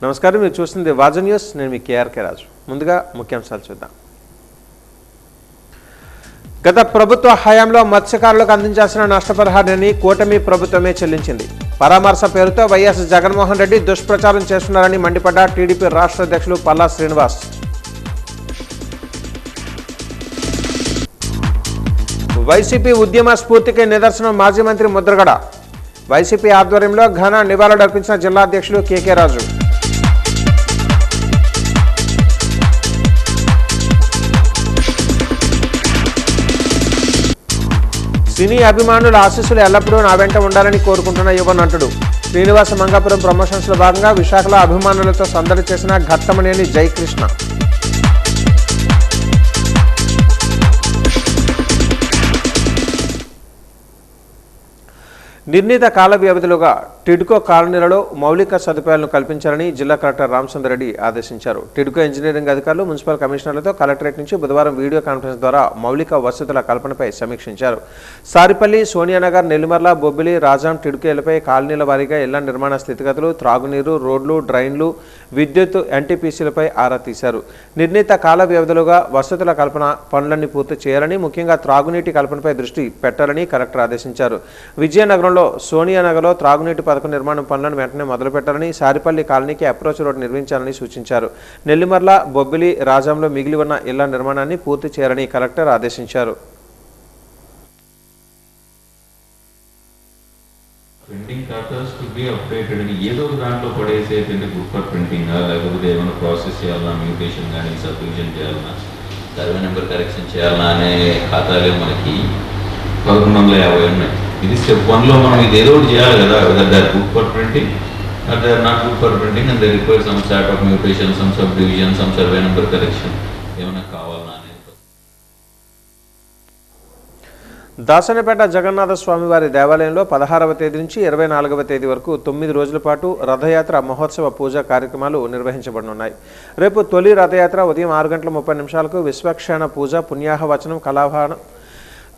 నమస్కారం, మీరు చూస్తుంది వాజ న్యూస్. నేను మీ కేఆర్కే రాజు. ముందుగా ముఖ్యాంశాలు చూద్దాం. గత ప్రభుత్వ హయాంలో మత్స్యకారులకు అందించాల్సిన నష్టపరిహారాన్ని కూటమి ప్రభుత్వమే చెల్లించింది. పరామర్శ పేరుతో వైఎస్ జగన్మోహన్ రెడ్డి దుష్ప్రచారం చేస్తున్నారని మండిపడ్డ టీడీపీ రాష్ట్ర అధ్యక్షులు పల్లా శ్రీనివాస్. వైసీపీ ఉద్యమ స్ఫూర్తికి నిదర్శనం మాజీ మంత్రి ముద్రగడ. వైసీపీ ఆధ్వర్యంలో ఘన నివాళులర్పించిన జిల్లా అధ్యక్షులు కేకే రాజు. సినీ అభిమానుల ఆశీస్సులు ఎల్లప్పుడూ నా వెంట ఉండాలని కోరుకుంటున్న యువ నటుడు. శ్రీనివాస మంగాపురం ప్రమోషన్స్లో భాగంగా విశాఖలో అభిమానులతో సందడి చేసిన ఘట్టమనేని జయకృష్ణ. నిర్ణీత కాల వ్యవధిలోగా టిడ్కో కాలనీలలో మౌలిక సదుపాయాలను కల్పించాలని జిల్లా కలెక్టర్ రామచంద్రరెడ్డి ఆదేశించారు. టిడ్కో ఇంజనీరింగ్ అధికారులు, మున్సిపల్ కమిషనర్లతో కలెక్టరేట్ నుంచి బుధవారం వీడియో కాన్ఫరెన్స్ ద్వారా మౌలిక వసతుల కల్పనపై సమీక్షించారు. సారిపల్లి, సోనియానగర్, నెల్లిమర్ల, బొబ్బిలి, రాజాం, టిడ్కోలపై కాలనీల వారీగా ఇళ్ల నిర్మాణ స్థితిగతులు, త్రాగునీరు, రోడ్లు, డ్రైన్లు, విద్యుత్, ఎన్టీపీసీలపై ఆరా తీశారు. నిర్ణీత కాల వ్యవధిలోగా వసతుల కల్పన పనులన్నీ పూర్తి చేయాలని, ముఖ్యంగా త్రాగునీటి కల్పనపై దృష్టి పెట్టాలని కలెక్టర్ ఆదేశించారు. విజయనగరంలో సోనియానగర్లో త్రాగునీటి పథకం నిర్మాణం పనులను వెంటనే మొదలుపెట్టాలని, సారిపల్లి కాలనీకి అప్రోచ్ రోడ్ నిర్మించాలని సూచించారు. నెల్లిమర్ల, బొబ్బిలి, రాజాంలో మిగిలి ఉన్న ఇళ్ల నిర్మాణాన్ని పూర్తి చేయాలని కలెక్టర్ ఆదేశించారు. Printing quarters to be updated అని ఏదో దాంట్లో పడేసే గుడ్ ఫర్ ప్రింటింగ్, లేకపోతే ఏమైనా ప్రాసెస్ చేయాలన్నా, మ్యూటేషన్ కానీ సబ్డివిజన్ చేయాలన్నా, సర్వే నెంబర్ కరెక్షన్ చేయాలన్నా అనే ఖాతాలే మనకి 1150 ఉన్నాయి. ఇది స్టెప్ 1లో మనం ఇది ఏదో ఒకటి చేయాలి కదా. Whether they are good for printing or they are not good for printing and they require some sort of mutation, some subdivision, some survey number correction ఏమైనా కావాలన్నా అనేది. దాసనపేట జగన్నాథ స్వామివారి దేవాలయంలో 16వ తేదీ నుంచి 24వ తేదీ వరకు 9 రోజుల పాటు రథయాత్ర మహోత్సవ పూజా కార్యక్రమాలు నిర్వహించబడనున్నాయి. రేపు తొలి రథయాత్ర ఉదయం 6 గంటల 30 నిమిషాలకు విశ్వక్షేణ పూజ, పుణ్యాహవచనం, కళాభానం,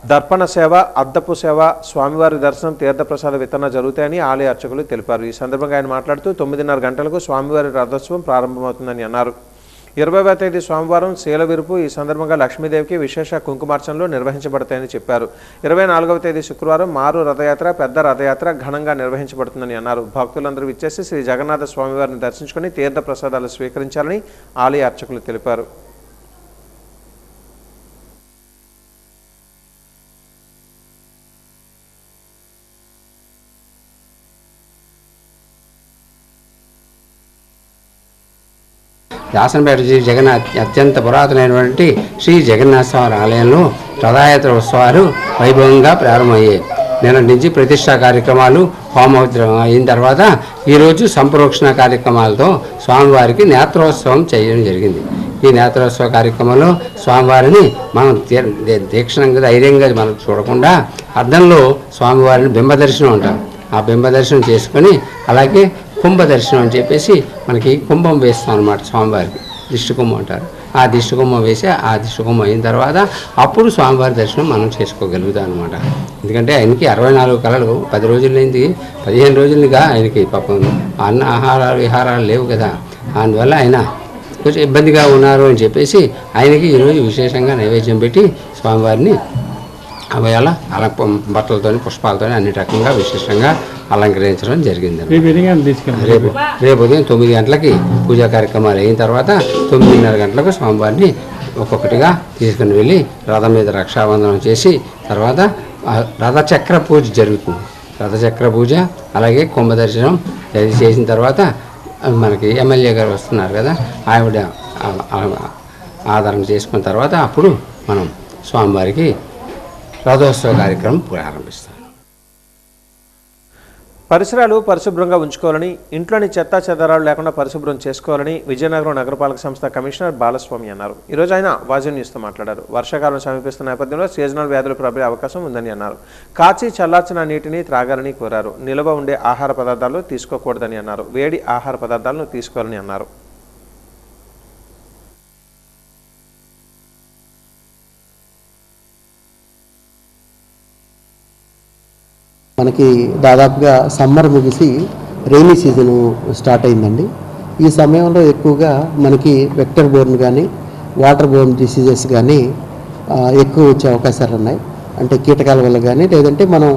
దర్పణ సేవ, అద్దపు సేవ, స్వామివారి దర్శనం, తీర్థప్రసాద వితరణ జరుగుతాయని ఆలయ అర్చకులు తెలిపారు. ఈ సందర్భంగా ఆయన మాట్లాడుతూ 9:30 గంటలకు స్వామివారి రథోత్సవం ప్రారంభమవుతుందని అన్నారు. 20వ తేదీ సోమవారం శీలవిరుపు. ఈ సందర్భంగా లక్ష్మీదేవికి విశేష కుంకుమార్చనలు నిర్వహించబడతాయని చెప్పారు. 24వ తేదీ శుక్రవారం మారు రథయాత్ర, పెద్ద రథయాత్ర ఘనంగా నిర్వహించబడుతుందని అన్నారు. భక్తులందరూ విచ్చేసి శ్రీ జగన్నాథ స్వామివారిని దర్శించుకుని తీర్థప్రసాదాలు స్వీకరించాలని ఆలయ అర్చకులు తెలిపారు. దాసనపేట శ్రీ జగన్నాథ్ అత్యంత పురాతనమైనటువంటి శ్రీ జగన్నాథ స్వామి ఆలయంలో రథయాత్ర ఉత్సవాలు వైభవంగా ప్రారంభమయ్యాయి. నిన్నటి నుంచి ప్రతిష్టా కార్యక్రమాలు హోమోద్రం అయిన తర్వాత ఈరోజు సంప్రోక్షణ కార్యక్రమాలతో స్వామివారికి నేత్రోత్సవం చేయడం జరిగింది. ఈ నేత్రోత్సవ కార్యక్రమంలో స్వామివారిని మనం తీక్షణంగా, ధైర్యంగా మనం చూడకుండా అద్దంలో స్వామివారిని బింబదర్శనం అంటాం. ఆ బింబదర్శనం చేసుకొని అలాగే కుంభ దర్శనం అని చెప్పేసి మనకి కుంభం వేస్తాం అన్నమాట. స్వామివారికి దిష్టి కుంభం అంటారు. ఆ దిష్టి కుంభం వేసి ఆ దిష్టి కుంభం అయిన తర్వాత అప్పుడు స్వామివారి దర్శనం మనం చేసుకోగలుగుతాం అనమాట. ఎందుకంటే ఆయనకి 64 కళలు 10 రోజులైంది, 15 రోజులుగా ఆయనకి పాపం అన్న ఆహారాలు విహారాలు లేవు కదా. అందువల్ల ఆయన కొంచెం ఇబ్బందిగా ఉన్నారు అని చెప్పేసి ఆయనకి ఈరోజు విశేషంగా నైవేద్యం పెట్టి స్వామివారిని అలా బట్టలతో, పుష్పాలతో అన్ని రకంగా విశేషంగా అలంకరించడం జరిగింది. రేపు ఉదయం 9 గంటలకి పూజా కార్యక్రమాలు అయిన తర్వాత 9:30 గంటలకు స్వామివారిని ఒక్కొక్కటిగా తీసుకుని వెళ్ళి రథం మీద రక్షాబంధనం చేసి తర్వాత రథచక్ర పూజ జరుగుతుంది. రథచక్ర పూజ అలాగే కుంభ దర్శనం చేసిన తర్వాత మనకి ఎమ్మెల్యే గారు వస్తున్నారు కదా, ఆవిడ ఆదరణ చేసుకున్న తర్వాత అప్పుడు మనం స్వామివారికి రథోత్సవ కార్యక్రమం ప్రారంభిస్తాం. పరిసరాలు పరిశుభ్రంగా ఉంచుకోవాలని, ఇంట్లోని చెత్తా చెదారాలు లేకుండా పరిశుభ్రం చేసుకోవాలని విజయనగరం నగరపాలక సంస్థ కమిషనర్ బాలస్వామి అన్నారు. ఈరోజు ఆయన వాజన్ న్యూస్తో మాట్లాడారు. వర్షాకాలం సమీపిస్తున్న నేపథ్యంలో సీజనల్ వ్యాధులు ప్రబలే అవకాశం ఉందని అన్నారు. కాచి చల్లార్చిన నీటిని త్రాగాలని కోరారు. నిల్వ ఉండే ఆహార పదార్థాలు తీసుకోకూడదని అన్నారు. వేడి ఆహార పదార్థాలను తీసుకోవాలని అన్నారు. మనకి దాదాపుగా సమ్మర్ ముగిసి రెయినీ సీజను స్టార్ట్ అయిందండి. ఈ సమయంలో ఎక్కువగా మనకి వెక్టర్ బోర్న్ కానీ వాటర్ బోర్న్ డిసీజెస్ కానీ ఎక్కువ వచ్చే అవకాశాలు ఉన్నాయి. అంటే కీటకాల వల్ల కానీ లేదంటే మనం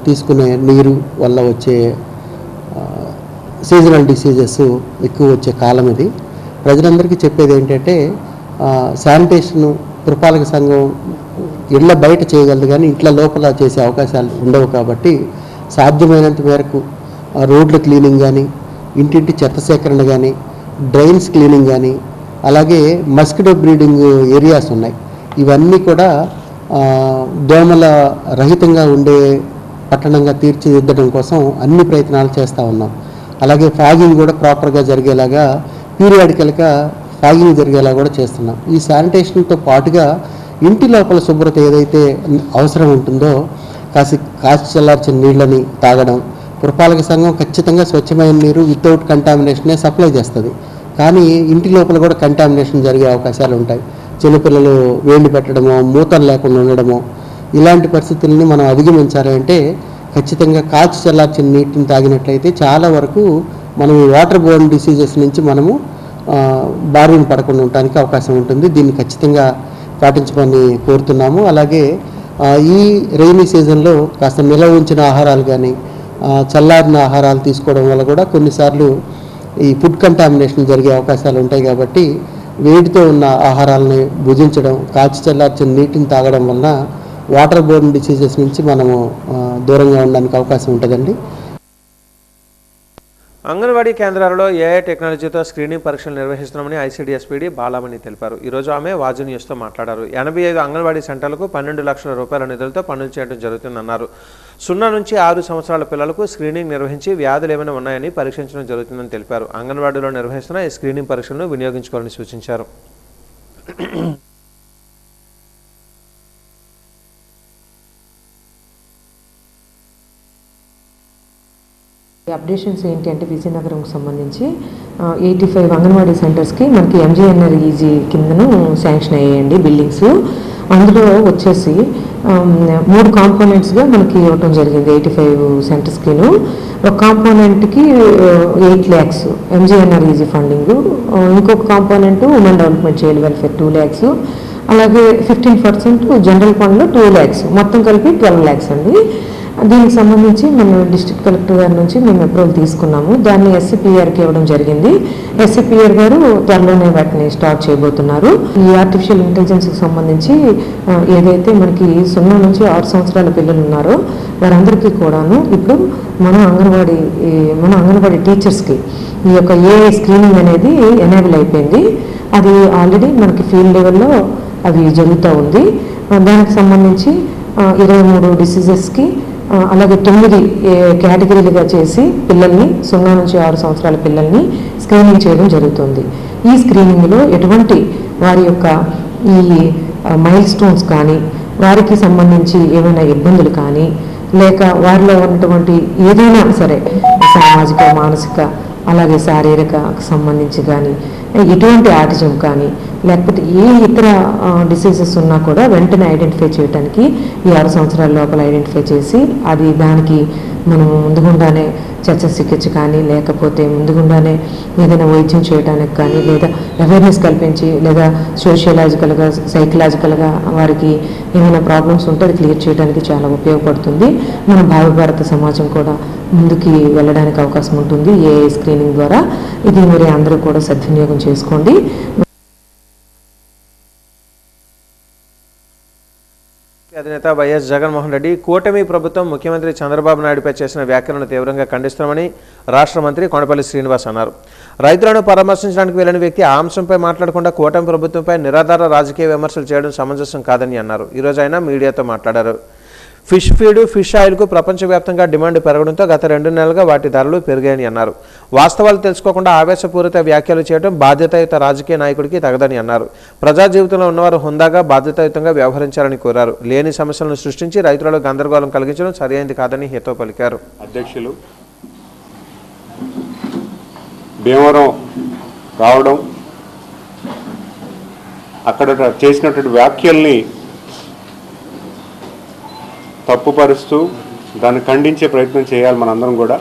తీసుకునే నీరు వల్ల వచ్చే సీజనల్ డిసీజెస్ ఎక్కువ వచ్చే కాలం ఇది. ప్రజలందరికీ చెప్పేది ఏంటంటే శానిటేషన్ పురపాలక సంఘం ఇళ్ళ బయట చేయగలదు కానీ ఇంట్లో లోపల చేసే అవకాశాలు ఉండవు. కాబట్టి సాధ్యమైనంత మేరకు రోడ్ల క్లీనింగ్ కానీ, ఇంటింటి చెత్త సేకరణ కానీ, డ్రైన్స్ క్లీనింగ్ కానీ, అలాగే మస్కిటో బ్రీడింగ్ ఏరియాస్ ఉన్నాయి. ఇవన్నీ కూడా దోమల రహితంగా ఉండే పట్టణంగా తీర్చిదిద్దడం కోసం అన్ని ప్రయత్నాలు చేస్తూ ఉన్నాం. అలాగే ఫ్యాగింగ్ కూడా ప్రాపర్గా జరిగేలాగా పీరియాడికల్గా ఫ్యాగింగ్ జరిగేలా కూడా చేస్తున్నాం. ఈ శానిటేషన్తో పాటుగా ఇంటి లోపల శుభ్రత ఏదైతే అవసరం ఉంటుందో కాచి చల్లార్చిన నీళ్ళని తాగడం. పురపాలక సంఘం ఖచ్చితంగా స్వచ్ఛమైన నీరు వితౌట్ కంటామినేషనే సప్లై చేస్తుంది. కానీ ఇంటి లోపల కూడా కంటామినేషన్ జరిగే అవకాశాలు ఉంటాయి. చిన్నపిల్లలు వేళ్ళు పెట్టడమో, మూతలు లేకుండా ఉండడమో, ఇలాంటి పరిస్థితుల్ని మనం అధిగమించాలి అంటే ఖచ్చితంగా కాచి చల్లార్చిన నీటిని తాగినట్లయితే చాలా వరకు మనం ఈ వాటర్ బోర్న్ డిసీజెస్ నుంచి మనము బారిన పడకుండా ఉండడానికి అవకాశం ఉంటుంది. దీన్ని ఖచ్చితంగా పాటించమని కోరుతున్నాము. అలాగే ఈ రైనీ సీజన్లో కాస్త నిల్వ ఉంచిన ఆహారాలు కానీ చల్లారిన ఆహారాలు తీసుకోవడం వల్ల కూడా కొన్నిసార్లు ఈ ఫుడ్ కంటామినేషన్ జరిగే అవకాశాలు ఉంటాయి. కాబట్టి వేడితో ఉన్న ఆహారాలని భుజించడం, కాచి చల్లార్చిన నీటిని తాగడం వలన వాటర్ బోర్న్ డిసీజెస్ నుంచి మనము దూరంగా ఉండడానికి అవకాశం ఉంటుందండి. అంగన్వాడీ కేంద్రాలలో ఏఐ టెక్నాలజీతో స్క్రీనింగ్ పరీక్షలు నిర్వహిస్తున్నామని ఐసీడీఎస్పీడీ బాలామణి తెలిపారు. ఈరోజు ఆమె వాజు న్యూస్తో మాట్లాడారు. 85 అంగన్వాడీ సెంటర్లకు 12 లక్షల రూపాయల నిధులతో పనులు చేయడం జరుగుతుందన్నారు. 0 నుంచి 6 సంవత్సరాల పిల్లలకు స్క్రీనింగ్ నిర్వహించి వ్యాధులు ఏమైనా ఉన్నాయని పరీక్షించడం జరుగుతుందని తెలిపారు. అంగన్వాడీలో నిర్వహిస్తున్న ఈ స్క్రీనింగ్ పరీక్షలను వినియోగించుకోవాలని సూచించారు. అప్డేషన్స్ ఏంటి అంటే విజయనగరంకు సంబంధించి 85 అంగన్వాడీ సెంటర్స్కి మనకి ఎంజీఎన్ఆర్ఈజీ కిందను శాంక్షన్ అయ్యాయండి బిల్డింగ్స్. అందులో వచ్చేసి 3 కాంపోనెంట్స్గా మనకి ఇవ్వటం జరిగింది 85 సెంటర్స్కిను. ఒక కాంపోనెంట్కి 8 lakhs ఎంజీఎన్ఆర్ఈజీ ఫండింగ్, ఇంకొక component women development child welfare 2 lakhs, అలాగే 15% జనరల్ ఫండ్లో 2 lakhs, మొత్తం కలిపి 12 lakhs అండి. దీనికి సంబంధించి మనం డిస్ట్రిక్ట్ కలెక్టర్ గారి నుంచి మేము అప్రూవల్ తీసుకున్నాము. దాన్ని ఎస్సీపీఆర్కి ఇవ్వడం జరిగింది. ఎస్సీపీఆర్ గారు త్వరలోనే వాటిని స్టార్ట్ చేయబోతున్నారు. ఈ ఆర్టిఫిషియల్ ఇంటెలిజెన్స్కి సంబంధించి ఏదైతే మనకి 0 నుంచి 6 సంవత్సరాల పిల్లలు ఉన్నారో వారందరికీ కూడాను ఇప్పుడు మన అంగన్వాడీ టీచర్స్కి ఈ యొక్క ఏఐ స్క్రీనింగ్ అనేది ఎనేబుల్ అయిపోయింది. అది ఆల్రెడీ మనకి ఫీల్డ్ లెవెల్లో అవి జరుగుతూ ఉంది. దానికి సంబంధించి 23 డిసీజెస్కి అలాగే 9 కేటగిరీలుగా చేసి పిల్లల్ని 0 నుంచి 6 సంవత్సరాల పిల్లల్ని స్క్రీనింగ్ చేయడం జరుగుతుంది. ఈ స్క్రీనింగ్లో ఎటువంటి వారి యొక్క ఈ మైల్ స్టోన్స్ కానీ, వారికి సంబంధించి ఏమైనా ఇబ్బందులు కానీ, లేక వారిలో ఉన్నటువంటి ఏదైనా సరే సామాజిక, మానసిక, అలాగే శారీరక సంబంధించి కానీ, ఎటువంటి ఆటిజం కానీ, లేకపోతే ఏ ఇతర డిసీజెస్ ఉన్నా కూడా వెంటనే ఐడెంటిఫై చేయడానికి ఈ 6 సంవత్సరాల లోపల ఐడెంటిఫై చేసి అది దానికి మనం ముందుగుండానే చికిత్స కానీ, లేకపోతే ముందుగుండానే ఏదైనా వైద్యం చేయడానికి కానీ, లేదా అవేర్నెస్ కల్పించి, లేదా సోషియలాజికల్గా, సైకలాజికల్గా వారికి ఏమైనా ప్రాబ్లమ్స్ ఉంటే అది క్లియర్ చేయడానికి చాలా ఉపయోగపడుతుంది. మన భారత సమాజం కూడా ముందుకి వెళ్ళడానికి అవకాశం ఉంటుంది ఏఐ స్క్రీనింగ్ ద్వారా. ఇది మరి అందరూ కూడా సద్వినియోగం చేసుకోండి. అధినేత వైఎస్ జగన్మోహన్ రెడ్డి కూటమి ప్రభుత్వం ముఖ్యమంత్రి చంద్రబాబు నాయుడుపై చేసిన వ్యాఖ్యలను తీవ్రంగా ఖండిస్తున్నామని రాష్ట్ర మంత్రి కొండపల్లి శ్రీనివాస్ అన్నారు. రైతులను పరామర్శించడానికి వెళ్లిన వ్యక్తి ఆ అంశంపై మాట్లాడకుండా కూటమి ప్రభుత్వంపై నిరాధార రాజకీయ విమర్శలు చేయడం సమంజసం కాదని అన్నారు. ఈరోజు ఆయన మీడియాతో మాట్లాడారు. ఫిష్ ఫీడ్, ఫిష్ ఆయిల్కు ప్రపంచవ్యాప్తంగా డిమాండ్ పెరగడంతో గత 2 నెలలుగా వాటి ధరలు పెరిగాయని అన్నారు. వాస్తవాలు తెలుసుకోకుండా ఆవేశపూరిత వ్యాఖ్యలు చేయడం బాధ్యతాయుత రాజకీయ నాయకుడికి తగదని అన్నారు. ప్రజా జీవితంలో ఉన్నవారు హుందాగా బాధ్యతాయుతంగా వ్యవహరించాలని కోరారు. లేని సమస్యలను సృష్టించి రైతులలో గందరగోళం కలిగించడం సరైనది కాదని హితవు పలికారు. అధ్యక్షులు భీమవరం రావడం, అక్కడ చేసినటువంటి వ్యాఖ్యల్ని తప్పుపరుస్తూ దాన్ని ఖండించే ప్రయత్నం చేయాలి మనందరం కూడా.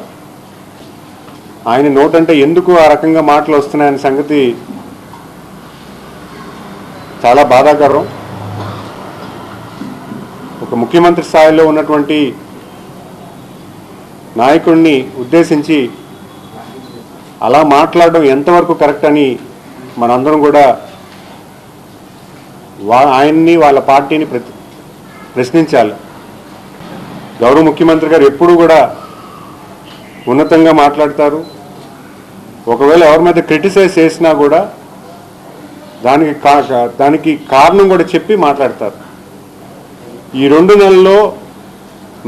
ఆయన నోటంటే ఎందుకు ఆ రకంగా మాటలు వస్తున్నాయనే సంగతి చాలా బాధాకరం. ఒక ముఖ్యమంత్రి స్థాయిలో ఉన్నటువంటి నాయకుడిని ఉద్దేశించి అలా మాట్లాడడం ఎంతవరకు కరెక్ట్ అని మనందరం కూడా ఆయన్ని వాళ్ళ పార్టీని ప్రశ్నించాలి. గౌరవ ముఖ్యమంత్రి గారు ఎప్పుడూ కూడా ఉన్నతంగా మాట్లాడతారు. ఒకవేళ ఎవరి మీద క్రిటిసైజ్ చేసినా కూడా దానికి కారణం కూడా చెప్పి మాట్లాడతారు. ఈ 2 నెలల్లో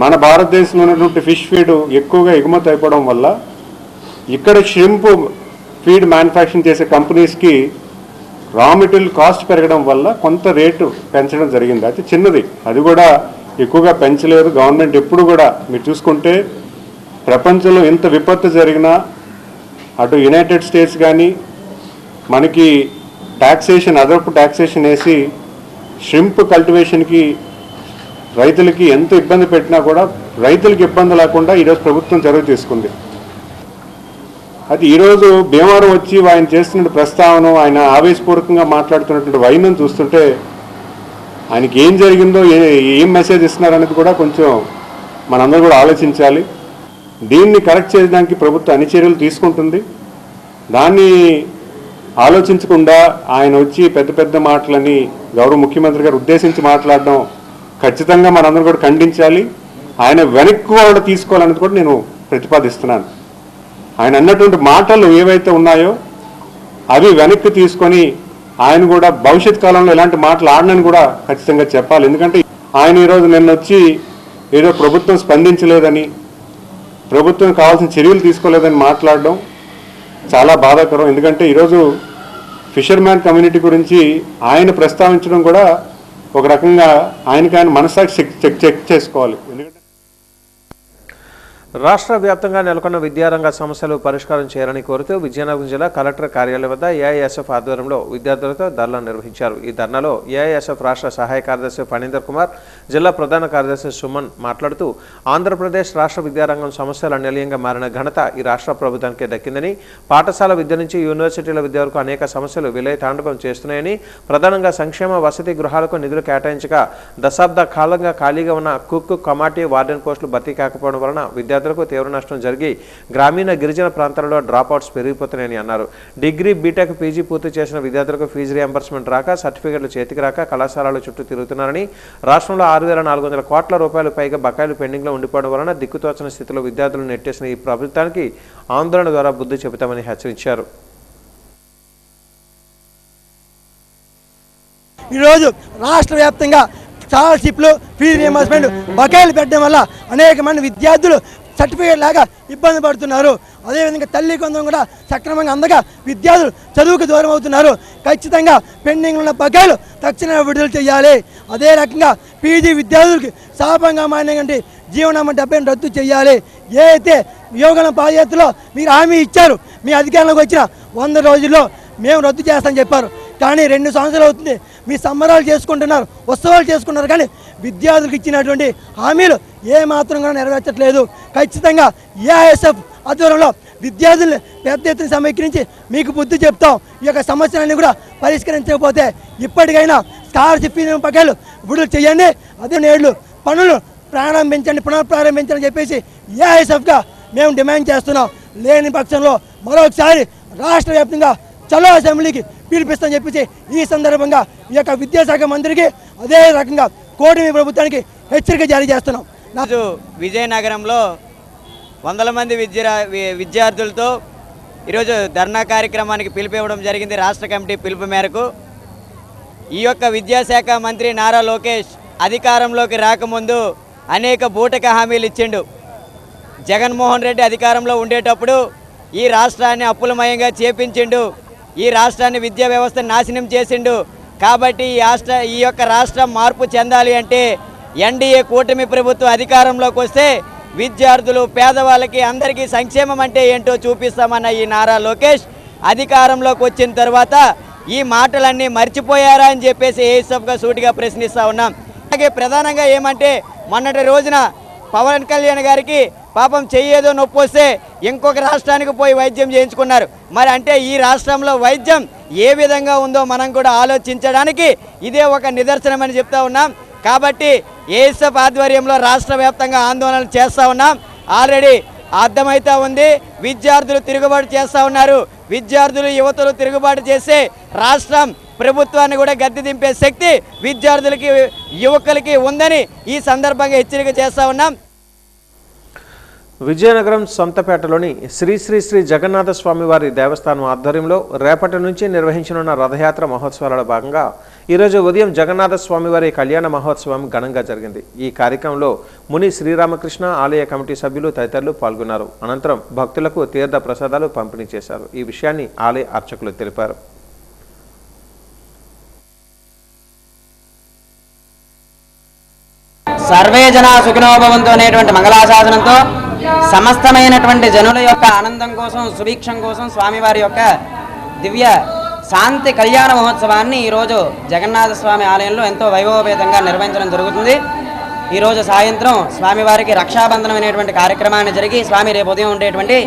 మన భారతదేశంలో ఉన్నటువంటి ఫిష్ ఫీడ్ ఎక్కువగా ఎగుమతి అయిపోవడం వల్ల ఇక్కడ షింప్ ఫీడ్ మ్యానుఫ్యాక్చరింగ్ చేసే కంపెనీస్కి రా మెటీరియల్ కాస్ట్ పెరగడం వల్ల కొంత రేటు పెంచడం జరిగింది. అయితే చిన్నది, అది కూడా ఎక్కువగా పెంచలేదు గవర్నమెంట్. ఎప్పుడు కూడా మీరు చూసుకుంటే ప్రపంచంలో ఎంత విపత్తు జరిగినా అటు యునైటెడ్ స్టేట్స్ కానీ మనకి ట్యాక్సేషన్, అదనపు ట్యాక్సేషన్ వేసి షింప్ కల్టివేషన్కి రైతులకి ఎంత ఇబ్బంది పెట్టినా కూడా రైతులకి ఇబ్బంది లేకుండా ఈరోజు ప్రభుత్వం చొరవ తీసుకుంది. అది ఈరోజు భీమవరం వచ్చి ఆయన చేస్తున్న ప్రస్తావన, ఆయన ఆవేశపూర్వకంగా మాట్లాడుతున్నటువంటి వైనం చూస్తుంటే ఆయనకి ఏం జరిగిందో, ఏం మెసేజ్ ఇస్తున్నారనేది కూడా కొంచెం మనందరూ కూడా ఆలోచించాలి. దీన్ని కరెక్ట్ చేయడానికి ప్రభుత్వం అన్ని చర్యలు తీసుకుంటుంది. దాన్ని ఆలోచించకుండా ఆయన వచ్చి పెద్ద పెద్ద మాటలని గౌరవ ముఖ్యమంత్రి గారు ఉద్దేశించి మాట్లాడడం ఖచ్చితంగా మనందరూ కూడా ఖండించాలి. ఆయన వెనక్కి కూడా తీసుకోవాలనేది కూడా నేను ప్రతిపాదిస్తున్నాను. ఆయన అన్నటువంటి మాటలు ఏవైతే ఉన్నాయో అవి వెనక్కి తీసుకొని ఆయన కూడా భవిష్యత్ కాలంలో ఎలాంటి మాటలు ఆడనని కూడా ఖచ్చితంగా చెప్పాలి. ఎందుకంటే ఆయన ఈరోజు నిన్న వచ్చి ఏదో ప్రభుత్వం స్పందించలేదని, ప్రభుత్వం కావాల్సిన చర్యలు తీసుకోలేదని మాట్లాడడం చాలా బాధాకరం. ఎందుకంటే ఈరోజు ఫిషర్మ్యాన్ కమ్యూనిటీ గురించి ఆయన ప్రస్తావించడం కూడా ఒక రకంగా ఆయన మనసాక్షి చెక్ చేసుకోవాలి. ఎందుకంటే రాష్ట్ర వ్యాప్తంగా నెలకొన్న విద్యారంగ సమస్యలు పరిష్కారం చేయాలని కోరుతూ విజయనగరం జిల్లా కలెక్టర్ కార్యాలయం వద్ద ఏఐఎస్ఎఫ్ ఆధ్వర్యంలో విద్యార్థులతో ధర్నా నిర్వహించారు. ఈ ధర్నాలో ఏఐఎస్ఎఫ్ రాష్ట్ర సహాయ కార్యదర్శి ఫణీందర్ కుమార్, జిల్లా ప్రధాన కార్యదర్శి సుమన్ మాట్లాడుతూ ఆంధ్రప్రదేశ్ రాష్ట్ర విద్యారంగం సమస్యలు అనిలయంగా మారిన ఘనత ఈ రాష్ట్ర ప్రభుత్వానికి దక్కిందని, పాఠశాల విద్య నుంచి యూనివర్సిటీల విద్య వరకు అనేక సమస్యలు విలయ తాండవం చేస్తున్నాయని, ప్రధానంగా సంక్షేమ వసతి గృహాలకు నిధులు కేటాయించక దశాబ్ద కాలంగా ఖాళీగా ఉన్న కుక్, కమాటీ, వార్డెన్ పోస్టులు భర్తీ కాకపోవడం వలన విద్యార్థులకు తీవ్ర నష్టం జరిగి గ్రామీణ గిరిజన ప్రాంతాలలో డ్రాప్అవుట్స్ పెరిగిపోతున్నాయని అన్నారు. డిగ్రీ, బీటెక్, పీజీ పూర్తి చేసిన విద్యార్థులకు ఫీజు రియంబర్స్మెంట్ రాక, సర్టిఫికెట్లు చేతికి రాక కళాశాలల చుట్టూ తిరుగుతున్నారని, రాష్ట్రంలో 6,400 కోట్ల రూపాయలు పైగా బకాయిలు పెండింగ్లో ఉండిపోవడం వలన దిక్కుతోచని స్థితిలో విద్యార్థులను నెట్టేసిన ఈ ప్రభుత్వానికి ఆందోళన ద్వారా బుద్ధి చెబుతామని హెచ్చరించారు. ఈరోజు రాష్ట్ర వ్యాప్తంగా స్కాలర్షిప్లు, ఫీజు రియంబర్స్మెంట్ బకాయిలు పెట్టడం వల్ల అనేక మంది విద్యార్థులు సర్టిఫికేట్ లాగా ఇబ్బంది పడుతున్నారు. అదేవిధంగా తల్లి కొందరం కూడా సక్రమంగా అందగా విద్యార్థులు చదువుకు దూరం అవుతున్నారు. ఖచ్చితంగా పెండింగ్ ఉన్న బకాయిలు తక్షణమే విడుదల చేయాలి. అదే రకంగా పీజీ విద్యార్థులకి శాపంగా మారినటువంటి జీవనామా 70 రద్దు చేయాలి. ఏ అయితే యోగన బాధ్యతలో మీరు హామీ ఇచ్చారు, మీ అధికారంలోకి వచ్చిన 100 రోజుల్లో మేము రద్దు చేస్తామని చెప్పారు. కానీ 2 సంవత్సరాలు అవుతుంది, మీ సంబరాలు చేసుకుంటున్నారు, ఉత్సవాలు చేసుకున్నారు, కానీ విద్యార్థులకు ఇచ్చినటువంటి హామీలు ఏమాత్రం కూడా నెరవేర్చట్లేదు. ఖచ్చితంగా ఏఐఎస్ఎఫ్ ఆధ్వర్యంలో విద్యార్థులను పెద్ద ఎత్తున సమీకరించి మీకు బుద్ధి చెప్తాం. ఈ యొక్క సమస్యలన్నీ కూడా పరిష్కరించకపోతే ఇప్పటికైనా స్కాలర్షిప్ బకాయిలు విడుదల చేయండి. అదే నేడు పనులు పునఃప్రారంభించని చెప్పేసి ఏఐఎస్ఎఫ్గా మేము డిమాండ్ చేస్తున్నాం. లేని పక్షంలో మరొకసారి రాష్ట్ర వ్యాప్తంగా చలో అసెంబ్లీకి పిలిపిస్తామని చెప్పేసి ఈ సందర్భంగా ఈ యొక్క విద్యాశాఖ మంత్రికి, అదే రకంగా కూటమి ప్రభుత్వానికి హెచ్చరిక జారీ చేస్తున్నాం. విజయనగరంలో వందల మంది విద్యార్థులతో ఈరోజు ధర్నా కార్యక్రమానికి పిలిపివ్వడం జరిగింది. రాష్ట్ర కమిటీ పిలుపు మేరకు ఈ యొక్క విద్యాశాఖ మంత్రి నారా లోకేష్ అధికారంలోకి రాకముందు అనేక బూటక హామీలు ఇచ్చిండు. జగన్మోహన్ రెడ్డి అధికారంలో ఉండేటప్పుడు ఈ రాష్ట్రాన్ని అప్పులమయంగా చేపించిండు, ఈ రాష్ట్రాన్ని విద్యా వ్యవస్థ నాశనం చేసిండు. కాబట్టి ఈ యొక్క రాష్ట్రం మార్పు చెందాలి అంటే ఎన్డీఏ కూటమి ప్రభుత్వం అధికారంలోకి వస్తే విద్యార్థులు, పేదవాళ్ళకి అందరికీ సంక్షేమం అంటే ఏంటో చూపిస్తామన్న ఈ నారా లోకేష్ అధికారంలోకి వచ్చిన తర్వాత ఈ మాటలన్నీ మర్చిపోయారా అని చెప్పేసి ఏఎస్ఎఫ్గా సూటిగా ప్రశ్నిస్తూ ఉన్నాం. అలాగే ప్రధానంగా ఏమంటే మొన్నటి రోజున పవన్ కళ్యాణ్ గారికి పాపం చెయ్యేదో నొప్పి వస్తే ఇంకొక రాష్ట్రానికి పోయి వైద్యం చేయించుకున్నారు. మరి అంటే ఈ రాష్ట్రంలో వైద్యం ఏ విధంగా ఉందో మనం కూడా ఆలోచించడానికి ఇదే ఒక నిదర్శనమని చెప్తా ఉన్నాం. కాబట్టి ఏఎస్ఎఫ్ ఆధ్వర్యంలో రాష్ట్ర వ్యాప్తంగా ఆందోళనలు చేస్తూ ఉన్నాం. ఆల్రెడీ అర్థమైతా ఉంది, విద్యార్థులు తిరుగుబాటు చేస్తూ ఉన్నారు. విద్యార్థులు యువతలు తిరుగుబాటు చేసి రాష్ట్రం ప్రభుత్వాన్ని కూడా గద్దె దింపే శక్తి విద్యార్థులకి యువకులకి ఉందని ఈ సందర్భంగా హెచ్చరిక చేస్తూ ఉన్నాం. విజయనగరం సొంతపేటలోని శ్రీ శ్రీ శ్రీ జగన్నాథ స్వామివారి దేవస్థానం ఆధ్వర్యంలో రేపటి నుంచి నిర్వహించనున్న రథయాత్ర మహోత్సవాలలో భాగంగా ఈరోజు ఉదయం జగన్నాథ స్వామివారి కళ్యాణ మహోత్సవం ఘనంగా జరిగింది. ఈ కార్యక్రమంలో ముని శ్రీరామకృష్ణ ఆలయ కమిటీ సభ్యులు తదితరులు పాల్గొన్నారు. అనంతరం భక్తులకు తీర్థ ప్రసాదాలు పంపిణీ చేశారు. ఈ విషయాన్ని ఆలయ అర్చకులు తెలిపారు. సర్వే జనా సుఖినో భవంతు అనేటువంటి మంగళాశాసనంతో సమస్తమైనటువంటి జనుల యొక్క ఆనందం కోసం, సుభిక్షం కోసం స్వామివారి యొక్క దివ్య శాంతి కళ్యాణ మహోత్సవాన్ని ఈరోజు జగన్నాథ స్వామి ఆలయంలో ఎంతో వైభవపేతంగా నిర్వహించడం జరుగుతుంది. ఈరోజు సాయంత్రం స్వామివారికి రక్షాబంధనం అనేటువంటి కార్యక్రమాన్ని జరిగి స్వామి రేపు ఉదయం ఉండేటువంటి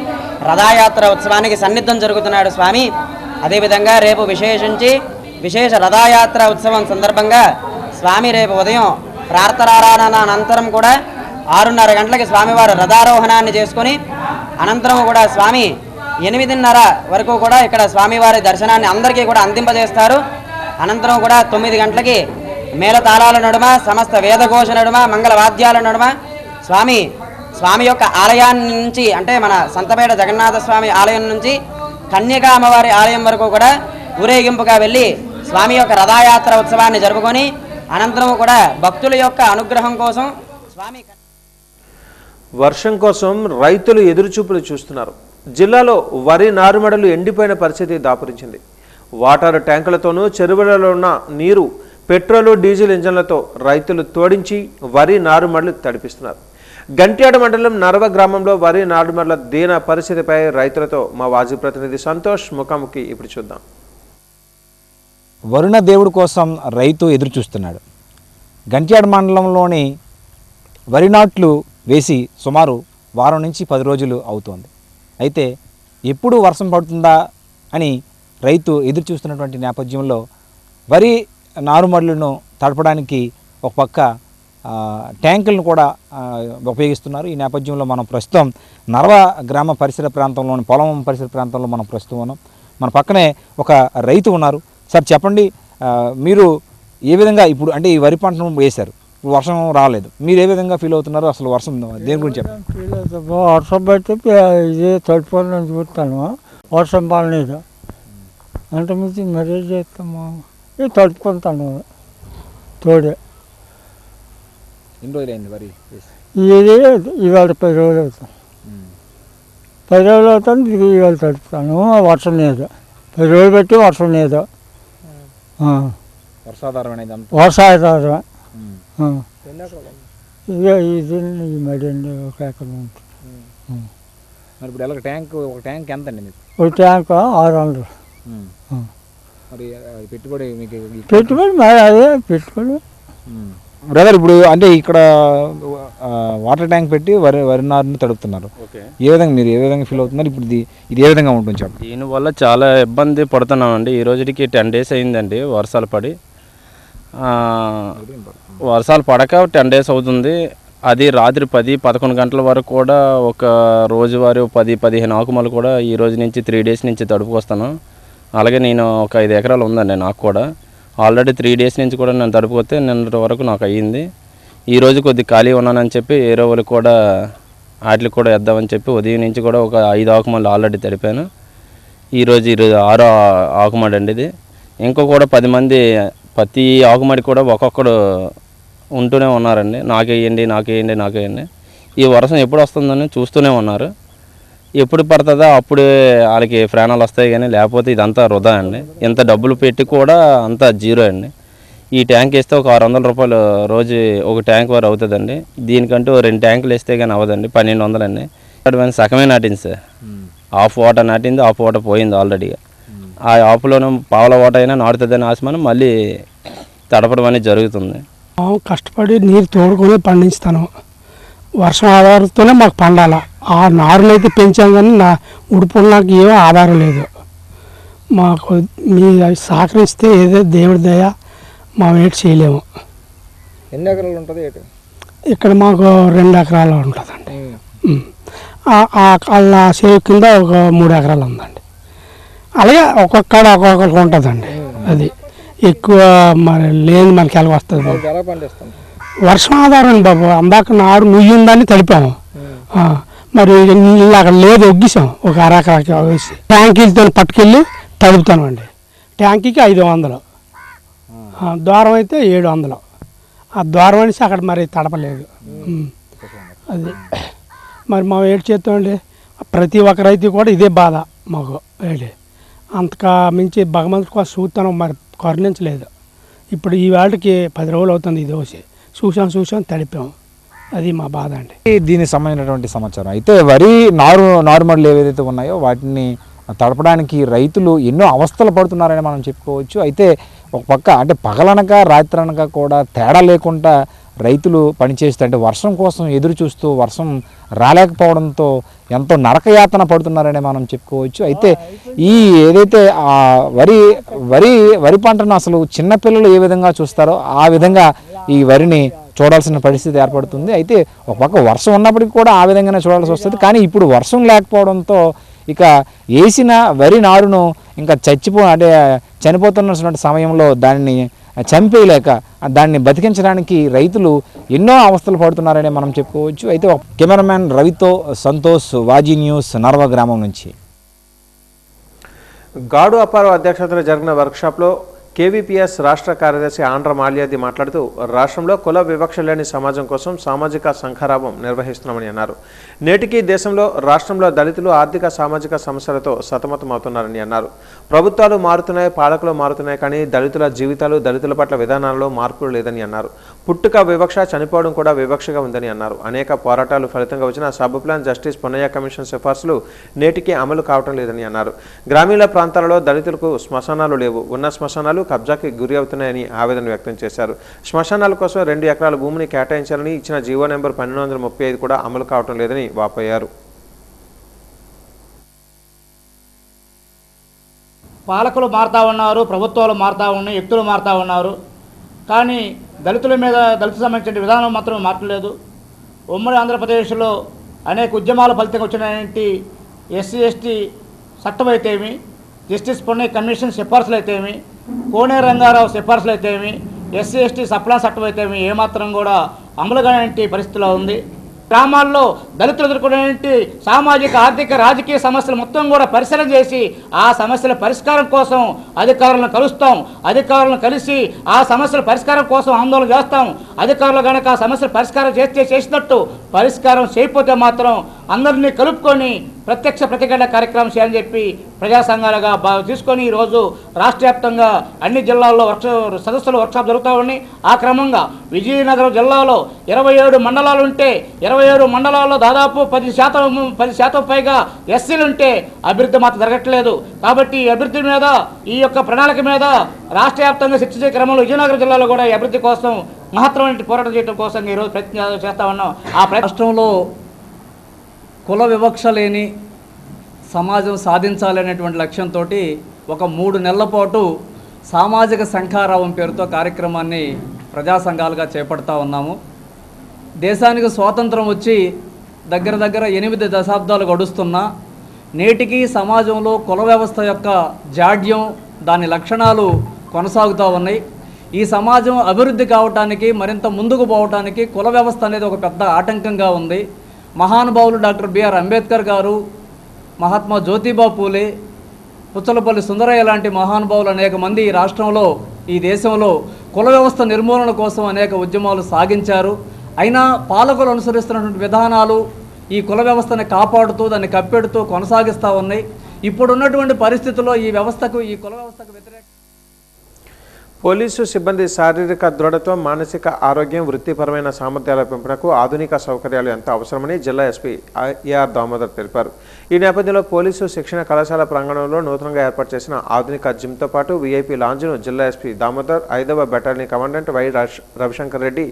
రథయాత్ర ఉత్సవానికి సన్నిద్ధం జరుగుతున్నాడు స్వామి. అదేవిధంగా రేపు విశేష రథయాత్ర ఉత్సవం సందర్భంగా స్వామి రేపు ఉదయం ప్రార్థనారాధన అనంతరం కూడా 6:30 గంటలకి స్వామివారు రథారోహణాన్ని చేసుకొని అనంతరం కూడా స్వామి 8:30 వరకు కూడా ఇక్కడ స్వామివారి దర్శనాన్ని అందరికీ కూడా అందింపజేస్తారు. అనంతరం కూడా 9 గంటలకి మేళతాళాల నడుమ, సమస్త వేదఘోష నడుమ, మంగళవాద్యాల నడుమ స్వామి యొక్క ఆలయాన్ని నుంచి, అంటే మన సంతపేట జగన్నాథ స్వామి ఆలయం నుంచి కన్యకా అమ్మవారి ఆలయం వరకు కూడా ఊరేగింపుగా వెళ్ళి స్వామి యొక్క రథయాత్ర ఉత్సవాన్ని జరుపుకొని అనంతరం కూడా భక్తుల యొక్క అనుగ్రహం కోసం స్వామి వర్షం కోసం రైతులు ఎదురుచూపులు చూస్తున్నారు. జిల్లాలో వరి నారుమడలు ఎండిపోయిన పరిస్థితి దాపురించింది. వాటర్ ట్యాంకులతోనూ చెరువులలో ఉన్న నీరు పెట్రోలు డీజిల్ ఇంజన్లతో రైతులు తోడించి వరి నారుమడలు తడిపిస్తున్నారు. గంట్యాడ మండలం నరవ గ్రామంలో వరి నారుమడల దీన పరిస్థితిపై రైతులతో మా వాజీ ప్రతినిధి సంతోష్ ముఖాముఖి ఇప్పుడు చూద్దాం. వరుణ దేవుడి కోసం రైతు ఎదురు చూస్తున్నాడు. గంట్యాడ మండలంలోని వరి నాట్లు వేసి సుమారు వారం నుంచి 10 రోజులు అవుతోంది. అయితే ఎప్పుడు వర్షం పడుతుందా అని రైతు ఎదురు చూస్తున్నటువంటి నేపథ్యంలో వరి నారుమడులను తడపడానికి ఒక పక్క ట్యాంకులను కూడా ఉపయోగిస్తున్నారు. ఈ నేపథ్యంలో మనం ప్రస్తుతం నరవ గ్రామ పరిసర ప్రాంతంలోని పొలం పరిసర ప్రాంతంలో మనం ప్రస్తుతం ఉన్నాం. మన పక్కనే ఒక రైతు ఉన్నారు. సార్ చెప్పండి, మీరు ఏ విధంగా ఇప్పుడు అంటే ఈ వరి పంటను వేశారు, వర్షం రాలేదు, మీరు ఏ విధంగా ఫీల్ అవుతున్నారు? అసలు వర్షం దేని గురించి చెప్పండి. ఫీల్ అవుతా వర్షం పెట్టి ఇది తడిపోవాలని చూస్తాను, వర్షం పడలేదు అంటే మించి మరీ చేస్తాము, ఇది తడుపుకుంటాను తోడే. ఎన్ని రోజులు అయింది వరి ఇది ఇవాళ 10 రోజులు అవుతాం, 10 రోజులు అవుతాను. ఇవాళ తడుపుతాను, వర్షం లేదు. 10 రోజులు పెట్టి వర్షం లేదు. వర్షాధారం అనేది వర్షాధారం ఇక ఇది మరి ఒక ఎకరం ఉంటుంది. మరి ఇప్పుడు ఎలా ఒక ట్యాంక్ ఎంత అండి మీకు? ఒక ట్యాంక్ 600. మరి పెట్టుబడి మీకు మరి అదే పెట్టుబడి. బ్రదర్ ఇప్పుడు అంటే ఇక్కడ వాటర్ ట్యాంక్ పెట్టి వరి నారుని తడుపుతున్నారు. ఏ విధంగా మీరు ఏ విధంగా ఫీల్ అవుతున్నారు? ఇప్పుడు ఇది ఏ విధంగా ఉంటుంది చెప్పండి. దీనివల్ల చాలా ఇబ్బంది పడుతున్నామండి. ఈ రోజుకి 10 days అయిందండి వర్షాలు పడి. వర్షాలు పడక 10 days అవుతుంది. అది రాత్రి 10-11 గంటల వరకు కూడా ఒక రోజువారీ 10-15 ఆకుమలు కూడా ఈ రోజు నుంచి 3 days నుంచి తడుపుకొస్తాను. అలాగే నేను ఒక 5 ఎకరాలు ఉందండి నాకు కూడా. ఆల్రెడీ 3 days నుంచి కూడా నేను తడుపుకొస్తే నిన్నటి వరకు నాకు అయ్యింది. ఈరోజు కొద్దిగా ఖాళీ ఉన్నానని చెప్పి వేరే వాళ్ళకి కూడా వాటికి కూడా వేద్దామని చెప్పి ఉదయం నుంచి కూడా ఒక 5 ఆకుమలు ఆల్రెడీ తడిపాను. ఈరోజు 6వ ఆకుమడి అండి ఇది. ఇంకో కూడా 10 మంది ప్రతి ఆకుమడి కూడా ఒక్కొక్కడు ఉంటూనే ఉన్నారండి. నాకేయండి. ఈ వర్షం ఎప్పుడు వస్తుందని చూస్తూనే ఉన్నారు. ఎప్పుడు పడుతుందో అప్పుడు వాళ్ళకి ప్రాణాలు వస్తాయి, కానీ లేకపోతే ఇదంతా వృధా అండి. ఇంత డబ్బులు పెట్టి కూడా అంతా జీరో అండి. ఈ ట్యాంక్ వేస్తే ఒక 600 రూపాయలు రోజు ఒక ట్యాంక్ వారు అవుతుందండి. దీనికంటూ 2 ట్యాంకులు వేస్తే కానీ అవ్వదండి, 1200 అండి. సగమే నాటింది సార్, హాఫ్ వాటర్ నాటింది, హాఫ్ వాటర్ పోయింది ఆల్రెడీగా. ఆ హాఫ్లోనే పావుల వాటర్ అయినా నాటుతుందని ఆశమని మళ్ళీ తడపడం అనేది జరుగుతుంది. కష్టపడి నీరు తోడుకొని పండిస్తాను. వర్షం ఆధారంతోనే మాకు పండాల. ఆ నారులు అయితే పెంచాం కానీ ఉడుపులు నాకు ఏమో ఆధారం లేదు. మాకు మీ సహకరిస్తే ఏదో దేవుడి దయ మా వేటి చేయలేము. ఎన్ని ఎకరాలు ఉంటుంది ఏటు? ఇక్కడ మాకు 2 ఎకరాలు ఉంటుందండి. అలా సేవ్ కింద ఒక 3 ఎకరాలు ఉందండి. అలాగే ఒక్కొక్కడ ఒక్కొక్కరికి ఉంటుందండి. అది ఎక్కువ మరి లేని మనకి ఎలా వస్తుంది బాబు. ఎలా పండిస్తాం? వర్షం ఆధారం బాబు. అందాక నారు నుయ్యిందని తడిపాము. మరి నీళ్ళు అక్కడ లేదు, ఒగ్గిసాం ఒక అరకరాకి వేసి ట్యాంకీలతో పట్టుకెళ్ళి తడుపుతామండి. ట్యాంకీకి 500, ద్వారం అయితే 700. ఆ ద్వారం అనేసి అక్కడ మరి తడపలేదు. అది మరి మా ఏడు చేస్తామండి. ప్రతి ఒక్క రైతు కూడా ఇదే బాధ మాకు. ఏడి అంతకా మించి భగవంతుడి కోసం చూస్తాను, మరి కరుణించలేదు. ఇప్పుడు ఈ వేళకి 10 రోజులు అవుతుంది ఇది వచ్చి చూసాం తడిపాం. అది మా బాధ అండి. దీనికి సంబంధించినటువంటి సమాచారం అయితే వరి నారుమడులు ఏవైతే ఉన్నాయో వాటిని తడపడానికి రైతులు ఎన్నో అవస్థలు పడుతున్నారని మనం చెప్పుకోవచ్చు. అయితే ఒక పక్క అంటే పగలనక రాత్రనక కూడా తేడా లేకుండా రైతులు పనిచేస్తూ అంటే వర్షం కోసం ఎదురు చూస్తూ వర్షం రాలేకపోవడంతో ఎంతో నరకయాతన పడుతున్నారని మనం చెప్పుకోవచ్చు. అయితే ఈ ఏదైతే వరి పంటను అసలు చిన్నపిల్లలు ఏ విధంగా చూస్తారో ఆ విధంగా ఈ వరిని చూడాల్సిన పరిస్థితి ఏర్పడుతుంది. అయితే ఒక పక్క వర్షం ఉన్నప్పటికీ కూడా ఆ విధంగానే చూడాల్సి వస్తుంది. కానీ ఇప్పుడు వర్షం లేకపోవడంతో ఇక వేసిన వరి నారును ఇంకా అంటే చనిపోతున్న సమయంలో దాన్ని చంపేయలేక దాన్ని బతికించడానికి రైతులు ఎన్నో అవస్థలు పడుతున్నారని మనం చెప్పుకోవచ్చు. అయితే కెమెరామ్యాన్ రవితో సంతోష్, వాజీ న్యూస్, నర్వ గ్రామం నుంచి. గాడు అప్పారావు అధ్యక్షతన జరిగిన వర్క్షాప్లో కేవీపీఎస్ రాష్ట్ర కార్యదర్శి ఆంధ్ర మాల్యాది మాట్లాడుతూ రాష్ట్రంలో కుల వివక్ష లేని సమాజం కోసం సామాజిక సంఘారావం నిర్వహిస్తున్నామని అన్నారు. నేటికీ దేశంలో రాష్ట్రంలో దళితులు ఆర్థిక సామాజిక సమస్యలతో సతమతమవుతున్నారని అన్నారు. ప్రభుత్వాలు మారుతున్నాయి, పాలకులు మారుతున్నాయి, కానీ దళితుల జీవితాలు, దళితుల పట్ల విధానాల్లో మార్పులు లేదని అన్నారు. పుట్టుక వివక్ష, చనిపోవడం కూడా వివక్షగా ఉందని అన్నారు. అనేక పోరాటాలు ఫలితంగా వచ్చిన sub plan justice Ponnaiah commission సిఫార్సులు నేటికి అమలు కావటం లేదని అన్నారు. గ్రామీణ ప్రాంతాలలో దళితులకు శ్మశానాలు లేవు, ఉన్న శ్మశానాలు కబ్జాకి గురి అవుతున్నాయని ఆవేదన వ్యక్తం చేశారు. శ్మశానాల కోసం 2 ఎకరాల భూమిని కేటాయించాలని ఇచ్చిన జీవో నెంబర్ 1235 కూడా అమలు కావటం లేదని వాపోయారు. పాలకులు మారుతూ ఉన్నారు, ప్రభుత్వాలు మారుతూ ఉన్నాయి, వ్యక్తులు మారుతూ ఉన్నారు, కానీ దళితుల మీద దళితులకు సంబంధించిన విధానం మాత్రం మార్చలేదు. ఉమ్మడి ఆంధ్రప్రదేశ్లో అనేక ఉద్యమాల ఫలితంగా వచ్చినటువంటి ఎస్సీ ఎస్టీ చట్టం అయితేమి, జస్టిస్ పొన్నయ్య కమిషన్ సిఫార్సులు అయితేమి, కోనే రంగారావు సిఫార్సులు అయితేమి, ఎస్సీ ఎస్టీ సప్లాన్ చట్టం అయితేమి ఏమాత్రం కూడా అమలు కాని పరిస్థితిలో ఉంది. గ్రామాల్లో దళితులు ఎదుర్కొనేటువంటి సామాజిక, ఆర్థిక, రాజకీయ సమస్యలు మొత్తం కూడా పరిశీలన చేసి ఆ సమస్యల పరిష్కారం కోసం అధికారులను కలుస్తాం. అధికారులను కలిసి ఆ సమస్యల పరిష్కారం కోసం ఆందోళన చేస్తాం. అధికారులు కనుక ఆ సమస్యలు పరిష్కారం చేసినట్టు పరిష్కారం చేయకపోతే మాత్రం అందరినీ కలుపుకొని ప్రత్యక్ష ప్రతిఘటన కార్యక్రమం చేయాలని చెప్పి ప్రజా సంఘాలుగా తీసుకొని ఈరోజు రాష్ట్ర వ్యాప్తంగా అన్ని జిల్లాల్లో సదస్సులు వర్క్షాప్ జరుగుతూ ఉన్నాయి. ఆ క్రమంగా విజయనగరం జిల్లాలో 27 మండలాలు ఉంటే 27 మండలాల్లో దాదాపు 10% పైగా ఎస్సీలు ఉంటే అభివృద్ధి మాత్రం జరగట్లేదు. కాబట్టి ఈ అభివృద్ధి మీద, ఈ యొక్క ప్రణాళిక మీద రాష్ట్ర వ్యాప్తంగా చర్చించే క్రమంలో విజయనగరం జిల్లాలో కూడా ఈ అభివృద్ధి కోసం మహత్తరమైన పోరాటం చేయడం కోసం ఈరోజు ప్రయత్నం చేస్తా ఉన్నాం. రాష్ట్రంలో కుల వివక్ష లేని సమాజం సాధించాలనేటువంటి లక్ష్యంతో ఒక 3 నెలల పాటు సామాజిక శంఖారావం పేరుతో కార్యక్రమాన్ని ప్రజా సంఘాలుగా చేపడతా ఉన్నాము. దేశానికి స్వాతంత్రం వచ్చి దగ్గర 8 దశాబ్దాలు గడుస్తున్నా నేటికి సమాజంలో కుల వ్యవస్థ యొక్క జాడ్యం, దాని లక్షణాలు కొనసాగుతూ ఉన్నాయి. ఈ సమాజం అభివృద్ధి కావటానికి, మరింత ముందుకు పోవటానికి కుల వ్యవస్థ అనేది ఒక పెద్ద ఆటంకంగా ఉంది. మహానుభావులు డాక్టర్ బిఆర్ అంబేద్కర్ గారు, మహాత్మా జ్యోతిబా పూలే, పుచ్చలపల్లి సుందరయ్య లాంటి మహానుభావులు అనేక మంది ఈ రాష్ట్రంలో, ఈ దేశంలో కుల వ్యవస్థ నిర్మూలన కోసం అనేక ఉద్యమాలు సాగించారు. అయినా పాలకులు అనుసరిస్తున్నటువంటి విధానాలు ఈ కుల వ్యవస్థని కాపాడుతూ, దాన్ని కప్పెడుతూ కొనసాగిస్తూ ఉన్నాయి. ఇప్పుడున్నటువంటి పరిస్థితుల్లో ఈ కుల వ్యవస్థకు వ్యతిరేక పోలీసు సిబ్బంది శారీరక దృఢత్వం, మానసిక ఆరోగ్యం, వృత్తిపరమైన సామర్థ్యాల పెంపునకు ఆధునిక సౌకర్యాలు ఎంతో అవసరమని జిల్లా ఎస్పీ ఏఆర్ దామోదర్ తెలిపారు. ఈ నేపథ్యంలో పోలీసు శిక్షణ కళాశాల ప్రాంగణంలో నూతనంగా ఏర్పాటు చేసిన ఆధునిక జిమ్తో పాటు వీఐపీ లాంజ్ను జిల్లా ఎస్పీ దామోదర్ 5వ battalion commandant Y Ravishankar Reddy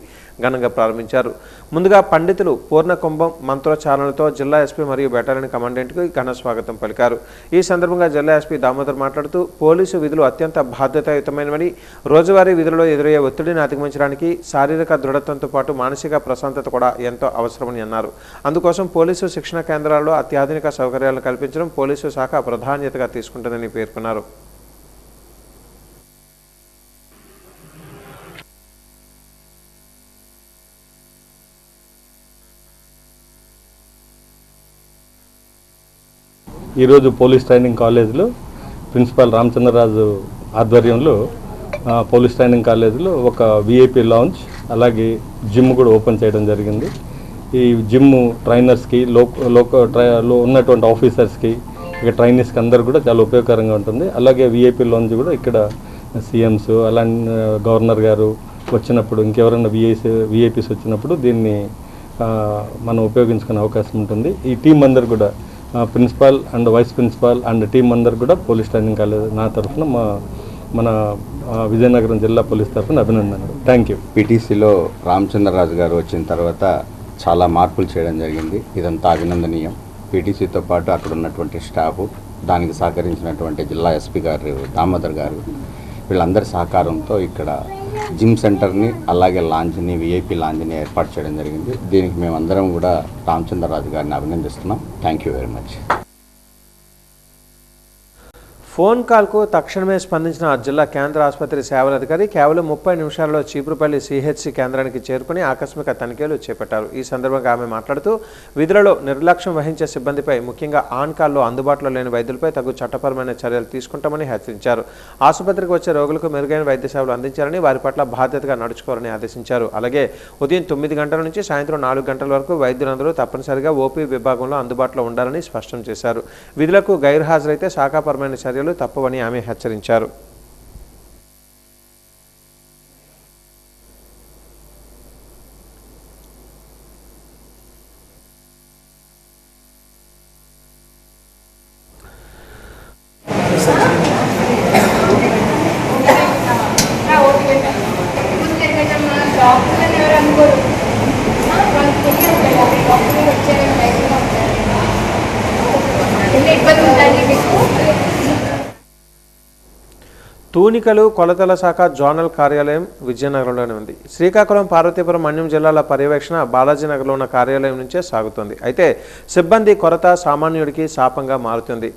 ఘనంగా ప్రారంభించారు. ముందుగా పండితులు పూర్ణకుంభం మంత్రోచ్చారణలతో జిల్లా ఎస్పీ మరియు బెటాలియన్ కమాండెంట్కు ఘన స్వాగతం పలికారు. ఈ సందర్భంగా జిల్లా ఎస్పీ దామోదర్ మాట్లాడుతూ పోలీసు విధులు అత్యంత బాధ్యతాయుతమైనవని, రోజువారీ విధులలో ఎదురయ్యే ఒత్తిడిని అధిగమించడానికి శారీరక దృఢత్వంతో పాటు మానసిక ప్రశాంతత కూడా ఎంతో అవసరమని అన్నారు. అందుకోసం పోలీసు శిక్షణ కేంద్రాల్లో అత్యాధునిక సౌకర్యాలను కల్పించడం పోలీసు శాఖ ప్రాధాన్యతగా తీసుకుంటుందని పేర్కొన్నారు. ఈరోజు పోలీస్ ట్రైనింగ్ కాలేజ్లో ప్రిన్సిపాల్ రామచంద్రరాజు ఆధ్వర్యంలో పోలీస్ ట్రైనింగ్ కాలేజీలో ఒక విఐపి లాంచ్ అలాగే జిమ్ కూడా ఓపెన్ చేయడం జరిగింది. ఈ జిమ్ ట్రైనర్స్కి లో ఉన్నటువంటి ఆఫీసర్స్కి ఇక ట్రైనర్స్కి అందరు కూడా చాలా ఉపయోగకరంగా ఉంటుంది. అలాగే విఐపి లాంచ్ కూడా ఇక్కడ సీఎంస్ అలాంటి గవర్నర్ గారు వచ్చినప్పుడు ఇంకెవరైనా విఐపీస్ వచ్చినప్పుడు దీన్ని మనం ఉపయోగించుకునే అవకాశం ఉంటుంది. ఈ టీం అందరు కూడా principal and vice principal and team అందరు కూడా పోలీస్ ట్రైనింగ్ కాలేజ్ నా తరఫున మన విజయనగరం జిల్లా పోలీస్ తరఫున అభినందనలు. Thank you. పీటీసీలో రామచంద్రరాజు గారు వచ్చిన తర్వాత చాలా మార్పులు చేయడం జరిగింది. ఇదంతా అభినందనీయం. పీటీసీతో పాటు అక్కడ ఉన్నటువంటి స్టాఫ్, దానికి సహకరించినటువంటి జిల్లా ఎస్పీ గారు దామోదర్ గారు, వీళ్ళందరి సహకారంతో ఇక్కడ జిమ్ సెంటర్ని అలాగే లాంజ్ని విఐపి లాంజ్ని ఏర్పాటు చేయడం జరిగింది. దీనికి మేమందరం కూడా రామచంద్రరాజు గారిని అభినందిస్తున్నాం. Thank you very much. Phone కాల్కు తక్షణమే స్పందించిన జిల్లా కేంద్ర ఆసుపత్రి సేవలాధికారి కేవలం 30 నిమిషాల్లో చీపురుపల్లి సిహెచ్సి కేంద్రానికి చేరుకుని ఆకస్మిక తనిఖీలు చేపట్టారు. ఈ సందర్భంగా ఆమె మాట్లాడుతూ విధులలో నిర్లక్ష్యం వహించే సిబ్బందిపై, ముఖ్యంగా ఆన్ కాల్లో అందుబాటులో లేని వైద్యులపై తగు చట్టపరమైన చర్యలు తీసుకుంటామని హెచ్చరించారు. ఆసుపత్రికి వచ్చే రోగులకు మెరుగైన వైద్య సేవలు అందించాలని, వారి పట్ల బాధ్యతగా నడుచుకోవాలని ఆదేశించారు. అలాగే ఉదయం 9 గంటల నుంచి సాయంత్రం 4 గంటల వరకు వైద్యులందరూ తప్పనిసరిగా ఓపీ విభాగంలో అందుబాటులో ఉండాలని స్పష్టం చేశారు. విధులకు గైర్హాజరైతే శాఖాపరమైన చర్యలు తప్పవని ఆమె హెచ్చరించారు. తూనికలు కొలతల శాఖ జోనల్ కార్యాలయం విజయనగరంలోనే ఉంది. శ్రీకాకుళం, పార్వతీపురం, మన్యం జిల్లాల పర్యవేక్షణ బాలాజీనగర్లో ఉన్న కార్యాలయం నుంచే సాగుతుంది. అయితే సిబ్బంది కొరత సామాన్యుడికి శాపంగా మారుతుంది.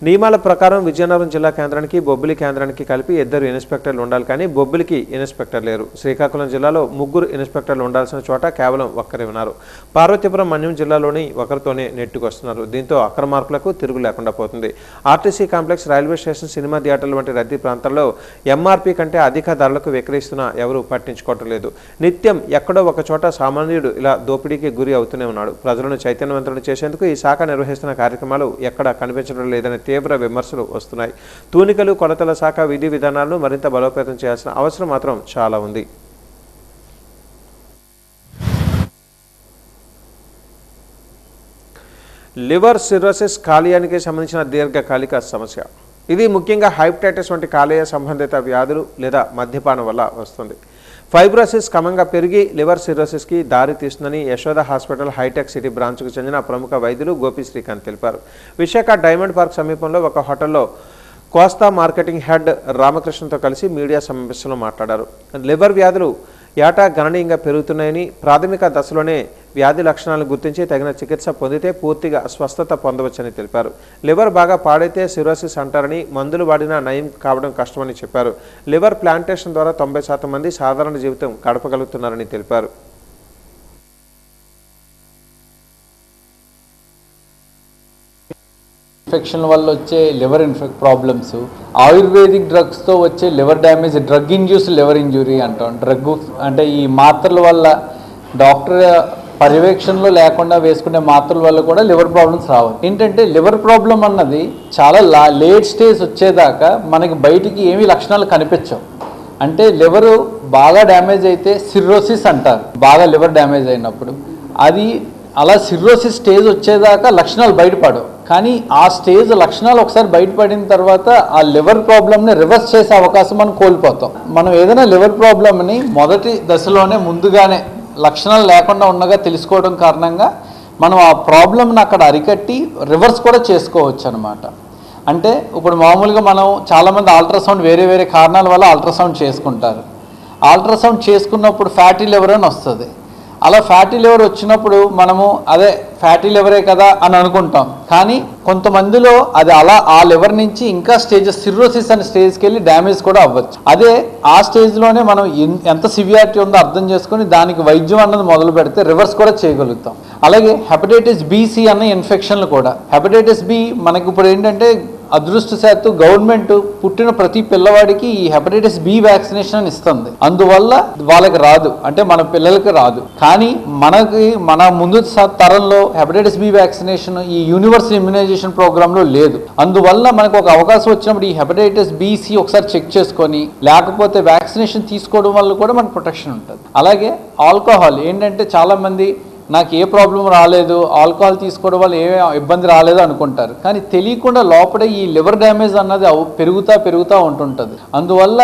నియమాల ప్రకారం విజయనగరం జిల్లా కేంద్రానికి, బొబ్బిలి కేంద్రానికి కలిపి 2 ఇన్స్పెక్టర్లు ఉండాలి, కానీ బొబ్బిలికి ఇన్స్పెక్టర్ లేరు. శ్రీకాకుళం జిల్లాలో 3 ఇన్స్పెక్టర్లు ఉండాల్సిన చోట కేవలం 1 ఉన్నారు. పార్వతీపురం, మన్యం జిల్లాలోని 1తోనే నెట్టుకొస్తున్నారు. దీంతో అక్రమార్కులకు తిరుగు లేకుండా పోతుంది. RTC complex, railway station, cinema థియేటర్ల వంటి రద్దీ ప్రాంతాల్లో ఎంఆర్పీ కంటే అధిక ధరలకు విక్రయిస్తున్నా ఎవరూ పట్టించుకోవటం లేదు. నిత్యం ఎక్కడో ఒక చోట సామాన్యుడు ఇలా దోపిడీకి గురి అవుతూనే ఉన్నాడు. ప్రజలను చైతన్యవంతులను చేసేందుకు ఈ శాఖ నిర్వహిస్తున్న కార్యక్రమాలు ఎక్కడా కనిపించడం లేదని తీవ్ర విమర్శలు వస్తున్నాయి. తూనికలు కొలతల శాఖ విధి విధానాలను మరింత బలోపేతం చేయాల్సిన అవసరం మాత్రం చాలా ఉంది. లివర్ సిర్రోసిస్ కాలేయానికి సంబంధించిన దీర్ఘకాలిక సమస్య. ఇది ముఖ్యంగా హెపటైటిస్ వంటి కాలేయ సంబంధిత వ్యాధులు లేదా మద్యపానం వల్ల వస్తుంది. ఫైబ్రోసిస్ క్రమంగా పెరిగి లివర్ సిర్రోసిస్కి దారి తీస్తుందని యశోద హాస్పిటల్ హైటెక్ సిటీ బ్రాంచ్కు చెందిన ప్రముఖ వైద్యులు గోపి శ్రీకాంత్ తెలిపారు. విశాఖ డైమండ్ పార్క్ సమీపంలో ఒక హోటల్లో కోస్తా మార్కెటింగ్ హెడ్ రామకృష్ణతో కలిసి మీడియా సమావేశంలో మాట్లాడారు. లివర్ వ్యాధులు ఏటా గణనీయంగా పెరుగుతున్నాయని, ప్రాథమిక దశలోనే వ్యాధి లక్షణాలను గుర్తించి తగిన చికిత్స పొందితే పూర్తిగా స్వస్థత పొందవచ్చని తెలిపారు. లివర్ బాగా పాడైతే సిరోసిస్ అంటారని, మందులు వాడినా నయం కావడం కష్టమని చెప్పారు. లివర్ ప్లాంటేషన్ ద్వారా 90% మంది సాధారణ జీవితం గడపగలుగుతున్నారని తెలిపారు. ఇన్ఫెక్షన్ వల్ల వచ్చే లివర్ ప్రాబ్లమ్స్, ఆయుర్వేదిక్ డ్రగ్స్తో వచ్చే liver damage, drug induced liver injury అంటాం. డ్రగ్ అంటే ఈ మాత్రల వల్ల, డాక్టర్ పర్యవేక్షణలో లేకుండా వేసుకునే మాత్రల వల్ల కూడా లివర్ ప్రాబ్లమ్స్ రావాలి. ఏంటంటే లివర్ ప్రాబ్లం అన్నది చాలా లేట్ స్టేజ్ వచ్చేదాకా మనకి బయటికి ఏమీ లక్షణాలు కనిపించవు. అంటే లివరు బాగా డ్యామేజ్ అయితే సిర్రోసిస్ అంటారు, బాగా లివర్ డ్యామేజ్ అయినప్పుడు. అది అలా సిర్రోసిస్ స్టేజ్ వచ్చేదాకా లక్షణాలు బయటపడవు. కానీ ఆ స్టేజ్ లక్షణాలు ఒకసారి బయటపడిన తర్వాత ఆ లివర్ ప్రాబ్లమ్ని రివర్స్ చేసే అవకాశం మనం కోల్పోతాం. మనం ఏదైనా లివర్ ప్రాబ్లమ్ని మొదటి దశలోనే ముందుగానే లక్షణాలు లేకుండా ఉండగా తెలుసుకోవడం కారణంగా మనం ఆ ప్రాబ్లమ్ని అక్కడ అరికట్టి రివర్స్ కూడా చేసుకోవచ్చు అనమాట. అంటే ఇప్పుడు మామూలుగా మనం చాలామంది అల్ట్రాసౌండ్ వేరే వేరే కారణాల వల్ల అల్ట్రాసౌండ్ చేసుకుంటారు. అల్ట్రాసౌండ్ చేసుకున్నప్పుడు ఫ్యాటీ లివర్ అని వస్తుంది. అలా ఫ్యాటీ లివర్ వచ్చినప్పుడు మనము అదే ఫ్యాటీ లివరే కదా అని అనుకుంటాం. కానీ కొంతమందిలో అది అలా ఆ లివర్ నుంచి ఇంకా స్టేజెస్ సిర్రోసిస్ అనే స్టేజ్కి వెళ్ళి డ్యామేజ్ కూడా అవ్వచ్చు. అదే ఆ స్టేజ్లోనే మనం ఎంత సివియారిటీ ఉందో అర్థం చేసుకొని దానికి వైద్యం అన్నది మొదలు పెడితే రివర్స్ కూడా చేయగలుగుతాం. అలాగే హెపటైటిస్ బి-సి అన్న ఇన్ఫెక్షన్లు కూడా. హెపటైటిస్ బి మనకి ఇప్పుడు ఏంటంటే అదృష్టశాత్తు గవర్నమెంట్ పుట్టిన ప్రతి పిల్లవాడికి ఈ హెపటైటిస్ బి వ్యాక్సినేషన్ ఇస్తుంది. అందువల్ల వాళ్ళకి రాదు, అంటే మన పిల్లలకి రాదు. కానీ మన ముందు తరంలో హెపటైటిస్ బి వ్యాక్సినేషన్ ఈ యూనివర్సల్ ఇమ్యునైజేషన్ ప్రోగ్రాంలో లేదు. అందువల్ల మనకు ఒక అవకాశం వచ్చినప్పుడు ఈ హెపటైటిస్ బి-సి ఒకసారి చెక్ చేసుకొని లేకపోతే వ్యాక్సినేషన్ తీసుకోవడం వల్ల కూడా మనకు ప్రొటెక్షన్ ఉంటుంది. అలాగే ఆల్కహాల్ ఏంటంటే చాలామంది నాకు ఏ ప్రాబ్లం రాలేదు, ఆల్కహాల్ తీసుకోవడం వల్ల ఏ ఇబ్బంది రాలేదు అనుకుంటారు. కానీ తెలియకుండా లోపల ఈ లివర్ డ్యామేజ్ అన్నది పెరుగుతూ ఉంటుంటుంది. అందువల్ల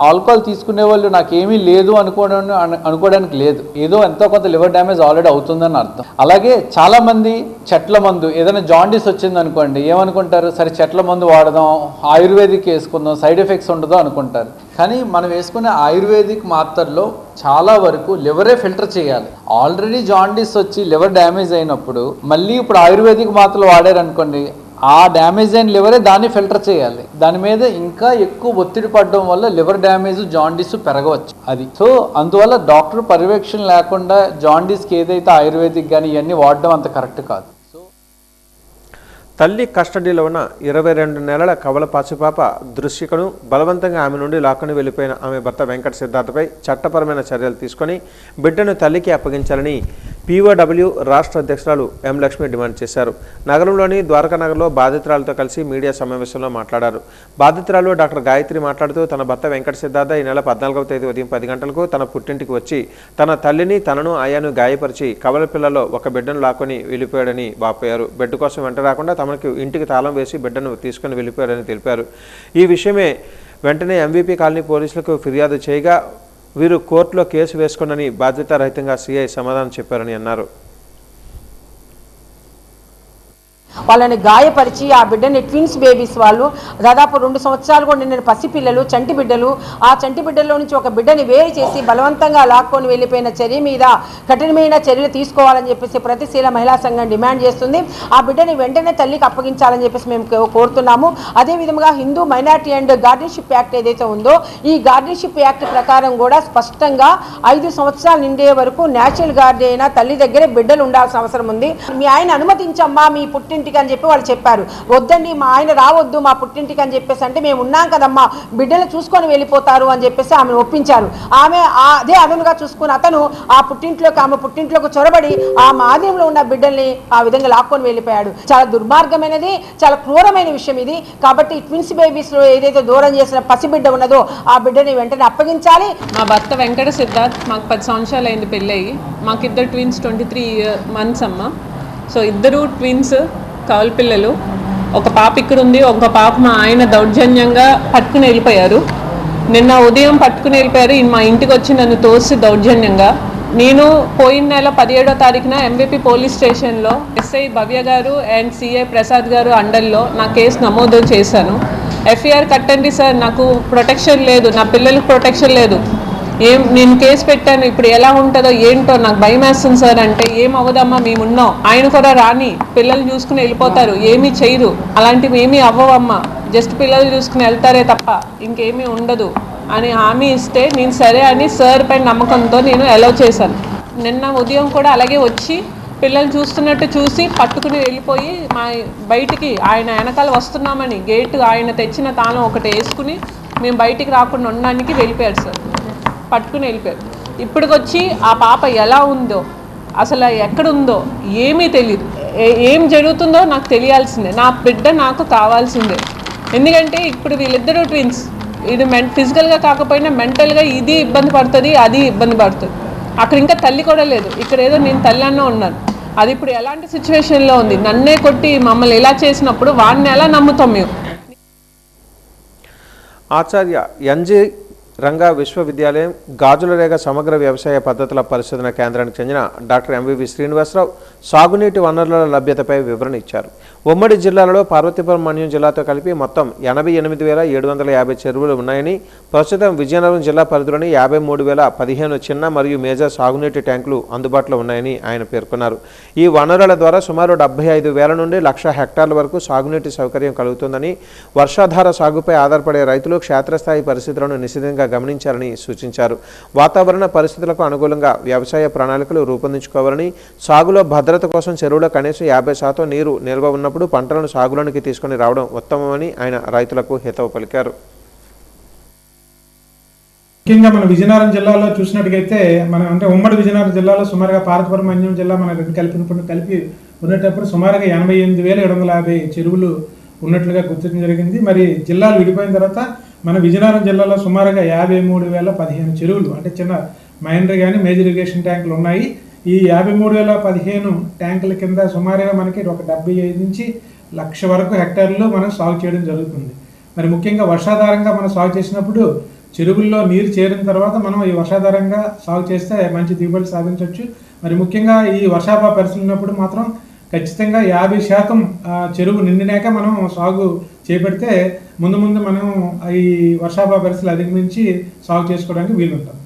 ఆల్కహాల్ తీసుకునే వాళ్ళు నాకేమీ లేదు అనుకోవడానికి లేదు, ఏదో ఎంతో కొంత లివర్ డ్యామేజ్ ఆల్రెడీ అవుతుందని అర్థం. అలాగే చాలామంది చెట్ల మందు ఏదైనా జాండీస్ వచ్చింది అనుకోండి, ఏమనుకుంటారు, సరే చెట్ల మందు వాడదాం, ఆయుర్వేదిక్ వేసుకుందాం, సైడ్ ఎఫెక్ట్స్ ఉండదు అనుకుంటారు. కానీ మనం వేసుకునే ఆయుర్వేదిక్ మాత్రలో చాలా వరకు లివరే ఫిల్టర్ చేయాలి. ఆల్రెడీ జాండీస్ వచ్చి లివర్ డ్యామేజ్ అయినప్పుడు మళ్ళీ ఇప్పుడు ఆయుర్వేదిక్ మాత్రలు వాడారనుకోండి, ఆ డ్యామేజ్ అయిన లివరే దాన్ని ఫిల్టర్ చేయాలి. దాని మీద ఇంకా ఎక్కువ ఒత్తిడి పడడం వల్ల లివర్ డ్యామేజ్ జాండీస్ పెరగవచ్చు. అది సో అందువల్ల డాక్టర్ పర్యవేక్షణ లేకుండా జాండీస్కి ఏదైతే ఆయుర్వేదిక్ కానీ ఇవన్నీ వాడడం అంత కరెక్ట్ కాదు. తల్లి కస్టడీలో ఉన్న 22 నెలల కవల పసిపాప దృశ్యకను బలవంతంగా ఆమె నుండి లాక్కొని వెళ్లిపోయిన ఆమె భర్త వెంకట సిద్ధార్థపై చట్టపరమైన చర్యలు తీసుకొని బిడ్డను తల్లికి అప్పగించాలని పీఓడబ్ల్యూ రాష్ట్ర అధ్యక్షురాలు ఎం లక్ష్మి డిమాండ్ చేశారు. నగరంలోని ద్వారకానగర్లో బాధితురాలతో కలిసి మీడియా సమావేశంలో మాట్లాడారు. బాధితురాలు డాక్టర్ గాయత్రి మాట్లాడుతూ తన భర్త వెంకట సిద్ధార్థ ఈ నెల 14వ తేదీ ఉదయం 10 గంటలకు తన పుట్టింటికి వచ్చి తన తల్లిని తనను ఆయాను గాయపరిచి కవల పిల్లలో ఒక బిడ్డను లాక్కొని వెళ్ళిపోయాడని వాపోయారు. బిడ్డ కోసం వెంట రాకుండా తమకు ఇంటికి తాళం వేసి బిడ్డను తీసుకుని వెళ్ళిపోయారని తెలిపారు. ఈ విషయమే వెంటనే ఎంవీపీ కాలనీ పోలీసులకు ఫిర్యాదు చేయగా వీరు కోర్టులో కేసు వేసుకున్నని బాధ్యతారహితంగా సీఐ సమాధానం చెప్పారని అన్నారు. వాళ్ళని గాయపరిచి ఆ బిడ్డని ట్విన్స్ బేబీస్ వాళ్ళు దాదాపు 2 సంవత్సరాలు కూడా నిన్న పసిపిల్లలు చంటి బిడ్డలు, ఆ చంటి బిడ్డల్లో నుంచి ఒక బిడ్డని వేరు చేసి బలవంతంగా లాక్కొని వెళ్ళిపోయిన చర్య మీద కఠినమైన చర్యలు తీసుకోవాలని చెప్పేసి ప్రతిశీల మహిళా సంఘం డిమాండ్ చేస్తుంది. ఆ బిడ్డని వెంటనే తల్లికి అప్పగించాలని చెప్పేసి మేము కోరుతున్నాము. అదేవిధంగా Hindu minority and guardianship act ఏదైతే ఉందో ఈ గార్డియన్షిప్ యాక్ట్ ప్రకారం కూడా స్పష్టంగా 5 సంవత్సరాలు నిండే వరకు నేచురల్ గార్డ్ అయినా తల్లి దగ్గరే బిడ్డలు ఉండాల్సిన అవసరం ఉంది. మీ ఆయన అనుమతించమ్మా మీ పుట్టింటికి అని చెప్పి వాళ్ళు చెప్పారు. వద్దండి మా ఆయన రావద్దు మా పుట్టింటికి అని చెప్పేసి అంటే మేము ఉన్నాం కదమ్మా బిడ్డలు చూసుకొని వెళ్ళిపోతారు అని చెప్పేసి ఆమెను ఒప్పించారు. ఆమె అదే అదనుగా చూసుకుని అతను ఆమె పుట్టింట్లోకి చొరబడి ఆ ఆధీనంలో ఉన్న బిడ్డల్ని ఆ విధంగా లాక్కొని వెళ్ళిపోయాడు. చాలా దుర్మార్గమైనది, చాలా క్రూరమైన విషయం ఇది. కాబట్టి ట్విన్స్ బేబీస్ లో ఏదైతే దూరం చేసిన పసిబిడ్డ ఉన్నదో ఆ బిడ్డని వెంటనే అప్పగించాలి. మా భర్త వెంకట సిద్ధార్థ్, మాకు 10 సంవత్సరాలు అయింది పెళ్ళయి. మాకు ఇద్దరు ట్విన్స్ 23 months అమ్మ. సో ఇద్దరు ట్విన్స్ కవల పిల్లలు. ఒక పాప ఇక్కడ ఉంది, ఒక పాప మా ఆయన దౌర్జన్యంగా పట్టుకుని వెళ్ళిపోయారు. నిన్న ఉదయం పట్టుకుని వెళ్ళిపోయారు. మా ఇంటికి వచ్చి నన్ను తోసి దౌర్జన్యంగా. నేను పోయిన నెల 17వ తారీఖున ఎంవీపీ పోలీస్ స్టేషన్లో ఎస్ఐ భవ్య గారు అండ్ సిఐ ప్రసాద్ గారు అండర్లో నా కేసు నమోదు చేశాను. ఎఫ్ఐఆర్ కట్టండి సార్, నాకు ప్రొటెక్షన్ లేదు, నా పిల్లలకు ప్రొటెక్షన్ లేదు, నేను కేసు పెట్టాను, ఇప్పుడు ఎలా ఉంటుందో ఏంటో నాకు భయం వేస్తుంది సార్ అంటే, ఏం అవ్వదమ్మా మేమున్నాం, ఆయన కూడా రాని పిల్లలు చూసుకుని వెళ్ళిపోతారు, ఏమీ చేయరు, అలాంటివి ఏమీ అవ్వవమ్మా, జస్ట్ పిల్లలు చూసుకుని వెళ్తారే తప్ప ఇంకేమీ ఉండదు అని హామీ ఇస్తే నేను సరే అని సార్ పైన నమ్మకంతో నేను అలౌ చేశాను. నిన్న ఉదయం కూడా అలాగే వచ్చి పిల్లలు చూస్తున్నట్టు చూసి పట్టుకుని వెళ్ళిపోయి మా బయటికి ఆయన వెనకాల వస్తున్నామని గేటు ఆయన తెచ్చిన తాళం ఒకటి వేసుకుని మేము బయటికి రాకుండా ఉండడానికి వెళ్ళిపోయాడు సార్. పట్టుకుని వెళ్ళిపోయారు. ఇప్పటికొచ్చి ఆ పాప ఎలా ఉందో అసలు ఎక్కడుందో ఏమీ తెలియదు. ఏం జరుగుతుందో నాకు తెలియాల్సిందే, నా బిడ్డ నాకు కావాల్సిందే. ఎందుకంటే ఇప్పుడు వీళ్ళిద్దరూ ట్విన్స్, ఇది ఫిజికల్గా కాకపోయినా మెంటల్గా ఇది ఇబ్బంది పడుతుంది, అది ఇబ్బంది పడుతుంది. అక్కడ ఇంకా తల్లి కూడా లేదు, ఇక్కడ ఏదో నేను తల్లి అన్న ఉన్నాను. అది ఇప్పుడు ఎలాంటి సిచ్యువేషన్లో ఉంది, నన్నే కొట్టి మమ్మల్ని ఇలా చేసినప్పుడు వాడిని ఎలా నమ్ముతాం మేము? ఆచార్య ఎన్జి రంగా విశ్వవిద్యాలయం గాజులరేగ సమగ్ర వ్యవసాయ పద్ధతుల పరిశోధన కేంద్రానికి చెందిన డాక్టర్ ఎంవివి శ్రీనివాసరావు సాగునీటి వనరుల లభ్యతపై వివరణ ఇచ్చారు. ఉమ్మడి జిల్లాలలో పార్వతీపురం మన్యం జిల్లాతో కలిపి మొత్తం 88,750 చెరువులు ఉన్నాయని, ప్రస్తుతం విజయనగరం జిల్లా పరిధిలోని 53,015 చిన్న మరియు మేజర్ సాగునీటి ట్యాంకులు అందుబాటులో ఉన్నాయని ఆయన పేర్కొన్నారు. ఈ వనరుల ద్వారా సుమారు 75,000 నుండి 1,00,000 హెక్టార్ల వరకు సాగునీటి సౌకర్యం కలుగుతుందని, వర్షాధార సాగుపై ఆధారపడే రైతులు క్షేత్రస్థాయి పరిస్థితులను నిశితంగా గమనించాలని సూచించారు. వాతావరణ పరిస్థితులకు అనుకూలంగా వ్యవసాయ ప్రణాళికలు రూపొందించుకోవాలని, సాగులో భద్రత కోసం చెరువులో కనీసం 50% నీరు నిల్వ ఉన్నప్పుడు పంటలను సాగులోనికి తీసుకుని రావడం ఉత్తమమని ఆయన రైతులకు హితవు పలికారు. ముఖ్యంగా మన విజయనగరం జిల్లాలో చూసినట్టుగైతే అంటే ఉమ్మడి విజయనగరం జిల్లాలో సుమారుగా పార్వతీపురం మన్యం జిల్లా మన రెండు కలిపి ఉన్నప్పుడు సుమారుగా 88,750 చెరువులు ఉన్నట్లుగా గుర్తించడం జరిగింది. మరి జిల్లాలు విడిపోయిన తర్వాత మన విజయనగరం జిల్లాలో సుమారుగా 53,015 చెరువులు అంటే చిన్న మైనర్ కానీ మేజర్ ఇరిగేషన్ ట్యాంకులు ఉన్నాయి. ఈ 53,015 ట్యాంకుల కింద సుమారుగా మనకి ఒక 75 నుంచి 1,00,000 వరకు హెక్టార్లు మనం సాగు చేయడం జరుగుతుంది. మరి ముఖ్యంగా వర్షాధారంగా మనం సాగు చేసినప్పుడు చెరువుల్లో నీరు చేరిన తర్వాత మనం ఈ వర్షాధారంగా సాగు చేస్తే మంచి దిగుబడి సాధించవచ్చు. మరి ముఖ్యంగా ఈ వర్షాభావ పరిస్థితులు ఉన్నప్పుడు మాత్రం ఖచ్చితంగా 50% చెరువు నిండినాక మనం సాగు చేపడితే ముందు మనం ఈ వర్షాభావ పరిస్థితులు అధిగమించి సాగు చేసుకోవడానికి వీలుంటుంది.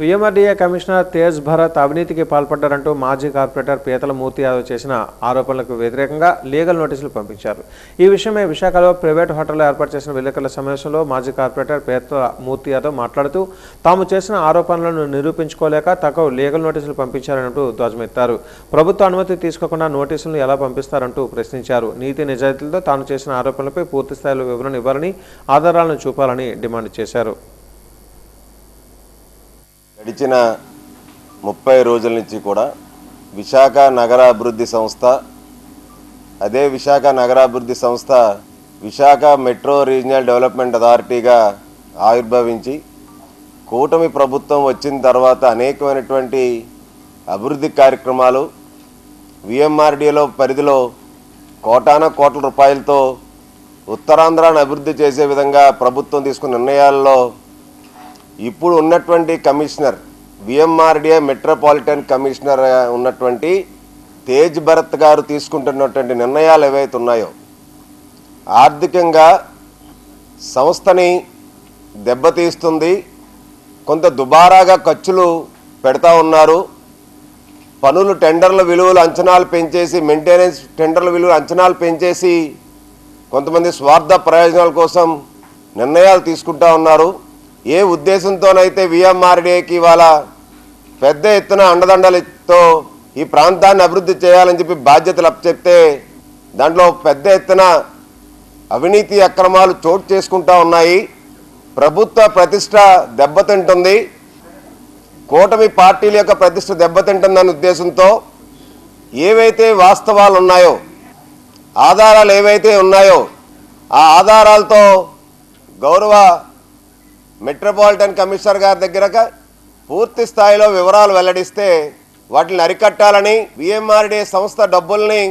విఎంఆర్డీఏ కమిషనర్ తేజ్ భరత్ అవినీతికి పాల్పడ్డారంటూ మాజీ కార్పొరేటర్ పీతల మూర్తి యాదవ్ చేసిన ఆరోపణలకు వ్యతిరేకంగా లీగల్ నోటీసులు పంపించారు. ఈ విషయమై విశాఖలో ప్రైవేట్ హోటల్లో ఏర్పాటు చేసిన విలేకరుల సమావేశంలో మాజీ కార్పొరేటర్ పీతల మూర్తి యాదవ్ మాట్లాడుతూ తాము చేసిన ఆరోపణలను నిరూపించుకోలేక తగు లీగల్ నోటీసులు పంపించారంటూ ధ్వజమెత్తారు. ప్రభుత్వ అనుమతి తీసుకోకుండా నోటీసులను ఎలా పంపిస్తారంటూ ప్రశ్నించారు. నీతి నిజాయితీలతో తాను చేసిన ఆరోపణలపై పూర్తి స్థాయిలో వివరణ ఇవ్వాలని, ఆధారాలను చూపాలని డిమాండ్ చేశారు. గడిచిన 30 రోజుల నుంచి కూడా విశాఖ నగరాభివృద్ధి సంస్థ, అదే విశాఖ నగరాభివృద్ధి సంస్థ విశాఖ మెట్రో రీజనల్ డెవలప్మెంట్ అథారిటీగా ఆవిర్భవించి కూటమి ప్రభుత్వం వచ్చిన తర్వాత అనేకమైనటువంటి అభివృద్ధి కార్యక్రమాలు విఎంఆర్డీఏలో పరిధిలో కోట్ల రూపాయలతో ఉత్తరాంధ్రాను అభివృద్ధి చేసే విధంగా ప్రభుత్వం తీసుకున్న నిర్ణయాల్లో ఇప్పుడు ఉన్నటువంటి కమిషనర్ విఎంఆర్డీఏ మెట్రోపాలిటన్ కమిషనర్ ఉన్నటువంటి తేజ్ భరత్ గారు తీసుకుంటున్నటువంటి నిర్ణయాలు ఏవైతే ఉన్నాయో ఆర్థికంగా సంస్థని దెబ్బతీస్తుంది. కొంత దుబారాగా ఖర్చులు పెడతా ఉన్నారు. పనులు టెండర్ల విలువలు అంచనాలు పెంచేసి, మెయింటెనెన్స్ టెండర్ల విలువలు అంచనాలు పెంచేసి కొంతమంది స్వార్థ ప్రయోజనాల కోసం నిర్ణయాలు తీసుకుంటా ఉన్నారు. ఏ ఉద్దేశంతోనైతే విఎంఆర్డీఏకి ఇవాళ పెద్ద ఎత్తున అండదండలతో ఈ ప్రాంతాన్ని అభివృద్ధి చేయాలని చెప్పి బాధ్యతలు అప్పచెప్తే దాంట్లో పెద్ద ఎత్తున అవినీతి అక్రమాలు చోటు చేసుకుంటా ఉన్నాయి. ప్రభుత్వ ప్రతిష్ట దెబ్బతింటుంది, కూటమి పార్టీల యొక్క ప్రతిష్ట దెబ్బతింటుందనే ఉద్దేశంతో ఏవైతే వాస్తవాలు ఉన్నాయో, ఆధారాలు ఏవైతే ఉన్నాయో ఆ ఆధారాలతో గౌరవ మెట్రోపాలిటన్ కమిషనర్ గారి దగ్గర పూర్తి స్థాయిలో వివరాలు వెల్లడిస్తే వాటిని అరికట్టాలని, విఎంఆర్డీఏ సంస్థ డబ్బుల్ని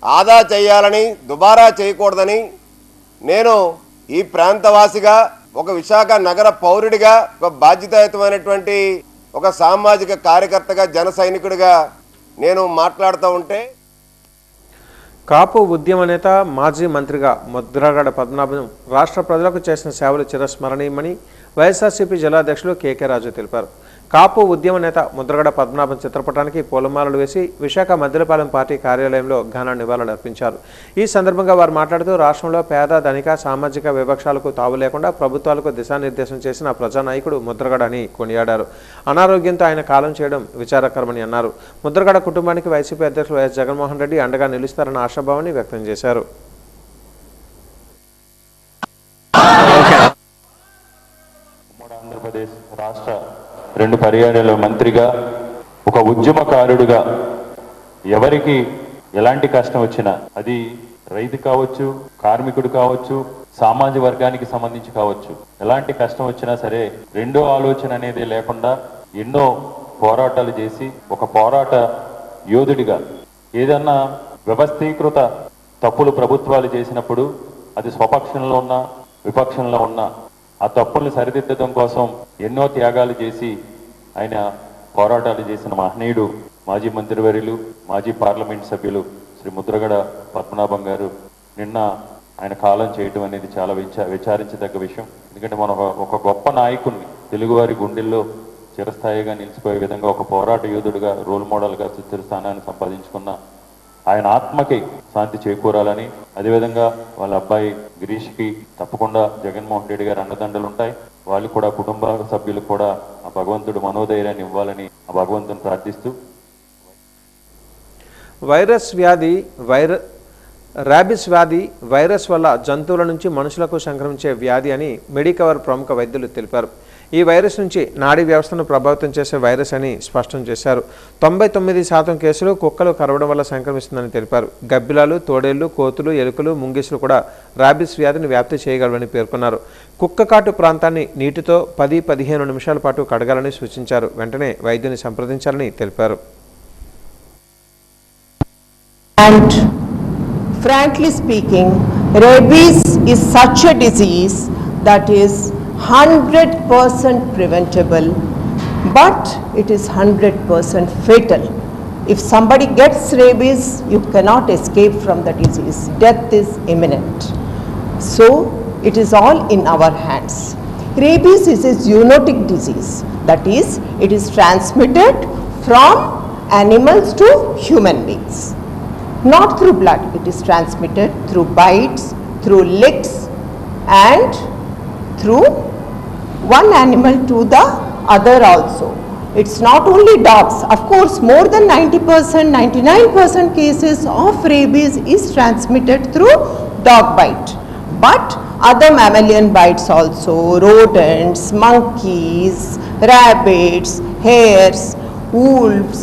ఆదా చేయాలని, దుబారా చేయకూడదని నేను ఈ ప్రాంతవాసిగా, ఒక విశాఖ నగర పౌరుడిగా, ఒక బాధ్యతాయుతమైనటువంటి ఒక సామాజిక కార్యకర్తగా, జన సైనికుడిగా నేను మాట్లాడుతూ ఉంటే కాపు ఉద్యమ నేత, మాజీ మంత్రిగా ముద్రగడ పద్మనాభం రాష్ట్ర ప్రజలకు చేసిన సేవలు చిరస్మరణీయమని వైఎస్ఆర్సీపీ జిల్లా అధ్యక్షులు కేకే రాజు తెలిపారు. కాపు ఉద్యమ నేత ముద్రగడ పద్మనాభం చిత్రపటానికి పూలమాలలు వేసి విశాఖ మద్దిలపాలెం పార్టీ కార్యాలయంలో ఘన నివాళులు అర్పించారు. ఈ సందర్భంగా వారు మాట్లాడుతూ రాష్ట్రంలో పేద, ధనిక, సామాజిక వివక్షాలకు తావు లేకుండా ప్రభుత్వాలకు దిశానిర్దేశం చేసిన ప్రజానాయకుడు ముద్రగడ అని కొనియాడారు. అనారోగ్యంతో ఆయన కాలం చేయడం విచారకరమని అన్నారు. ముద్రగడ కుటుంబానికి వైసీపీ అధ్యక్షులు వైఎస్ జగన్మోహన్ రెడ్డి అండగా నిలుస్తారన్న ఆశాభావాన్ని వ్యక్తం చేశారు. ఆంధ్రప్రదేశ్ రాష్ట్ర 2 పర్యాయాల మంత్రిగా, ఒక ఉద్యమకారుడిగా ఎవరికి ఎలాంటి కష్టం వచ్చినా అది రైతు కావచ్చు, కార్మికుడు కావచ్చు, సామాజిక వర్గానికి సంబంధించి కావచ్చు, ఎలాంటి కష్టం వచ్చినా సరే రెండో ఆలోచన అనేది లేకుండా ఎన్నో పోరాటాలు చేసి ఒక పోరాట యోధుడిగా ఏదన్నా వ్యవస్థీకృత తప్పులు ప్రభుత్వాలు చేసినప్పుడు అది స్వపక్షంలో ఉన్న విపక్షంలో ఉన్న ఆ తప్పుల్ని సరిదిద్దడం కోసం ఎన్నో త్యాగాలు చేసి ఆయన పోరాటాలు చేసిన మహనీయుడు మాజీ మంత్రివర్యులు, మాజీ పార్లమెంట్ సభ్యులు శ్రీ ముద్రగడ పద్మనాభం గారు నిన్న ఆయన కాలం చేయటం అనేది చాలా విచారించదగ్గ విషయం. ఎందుకంటే మనం ఒక గొప్ప నాయకుడిని తెలుగువారి గుండెల్లో చిరస్థాయిగా నిలిచిపోయే విధంగా ఒక పోరాట యోధుడిగా రోల్ మోడల్గా చిత్తూరు స్థానాన్ని సంపాదించుకున్న ఆయన ఆత్మకి శాంతి చేకూరాలని, అదేవిధంగా వాళ్ళ అబ్బాయి గిరీష్కి తప్పకుండా జగన్మోహన్ రెడ్డి గారి అండదండలు ఉంటాయి. వాళ్ళు కూడా కుటుంబ సభ్యులు కూడా ఆ భగవంతుడు మనోధైర్యాన్ని ఇవ్వాలని ఆ భగవంతుని ప్రార్థిస్తూ ర్యాబిస్ వ్యాధి వైరస్ వల్ల జంతువుల నుంచి మనుషులకు సంక్రమించే వ్యాధి అని మెడికవర్ ప్రముఖ వైద్యులు తెలిపారు. ఈ వైరస్ నుంచి నాడీ వ్యవస్థను ప్రభావితం చేసే వైరస్ అని స్పష్టం చేశారు. 99% కేసులు కుక్కలు కరవడం వల్ల సంక్రమిస్తుందని తెలిపారు. గబ్బిలాలు, తోడేళ్లు, కోతులు, ఎలుకలు, ముంగిసులు కూడా ర్యాబిస్ వ్యాధిని వ్యాప్తి చేయగలవని పేర్కొన్నారు. కుక్క కాటు ప్రాంతాన్ని నీటితో 10-15 నిమిషాల పాటు కడగాలని సూచించారు. వెంటనే వైద్యుని సంప్రదించాలని తెలిపారు. And frankly speaking, rabies is such a disease that is 100% preventable, but it is 100% fatal. If somebody gets rabies, you cannot escape from the disease. Death is imminent. So, it is all in our hands. Rabies is a zoonotic disease. That is, it is transmitted from animals to human beings. Not through blood, it is transmitted through bites, through licks, and through one animal to the other also. It's not only dogs. Of course, more than 90%, 99% cases of rabies is transmitted through dog bite. But other mammalian bites also, rodents, monkeys, rabbits, hares, wolves,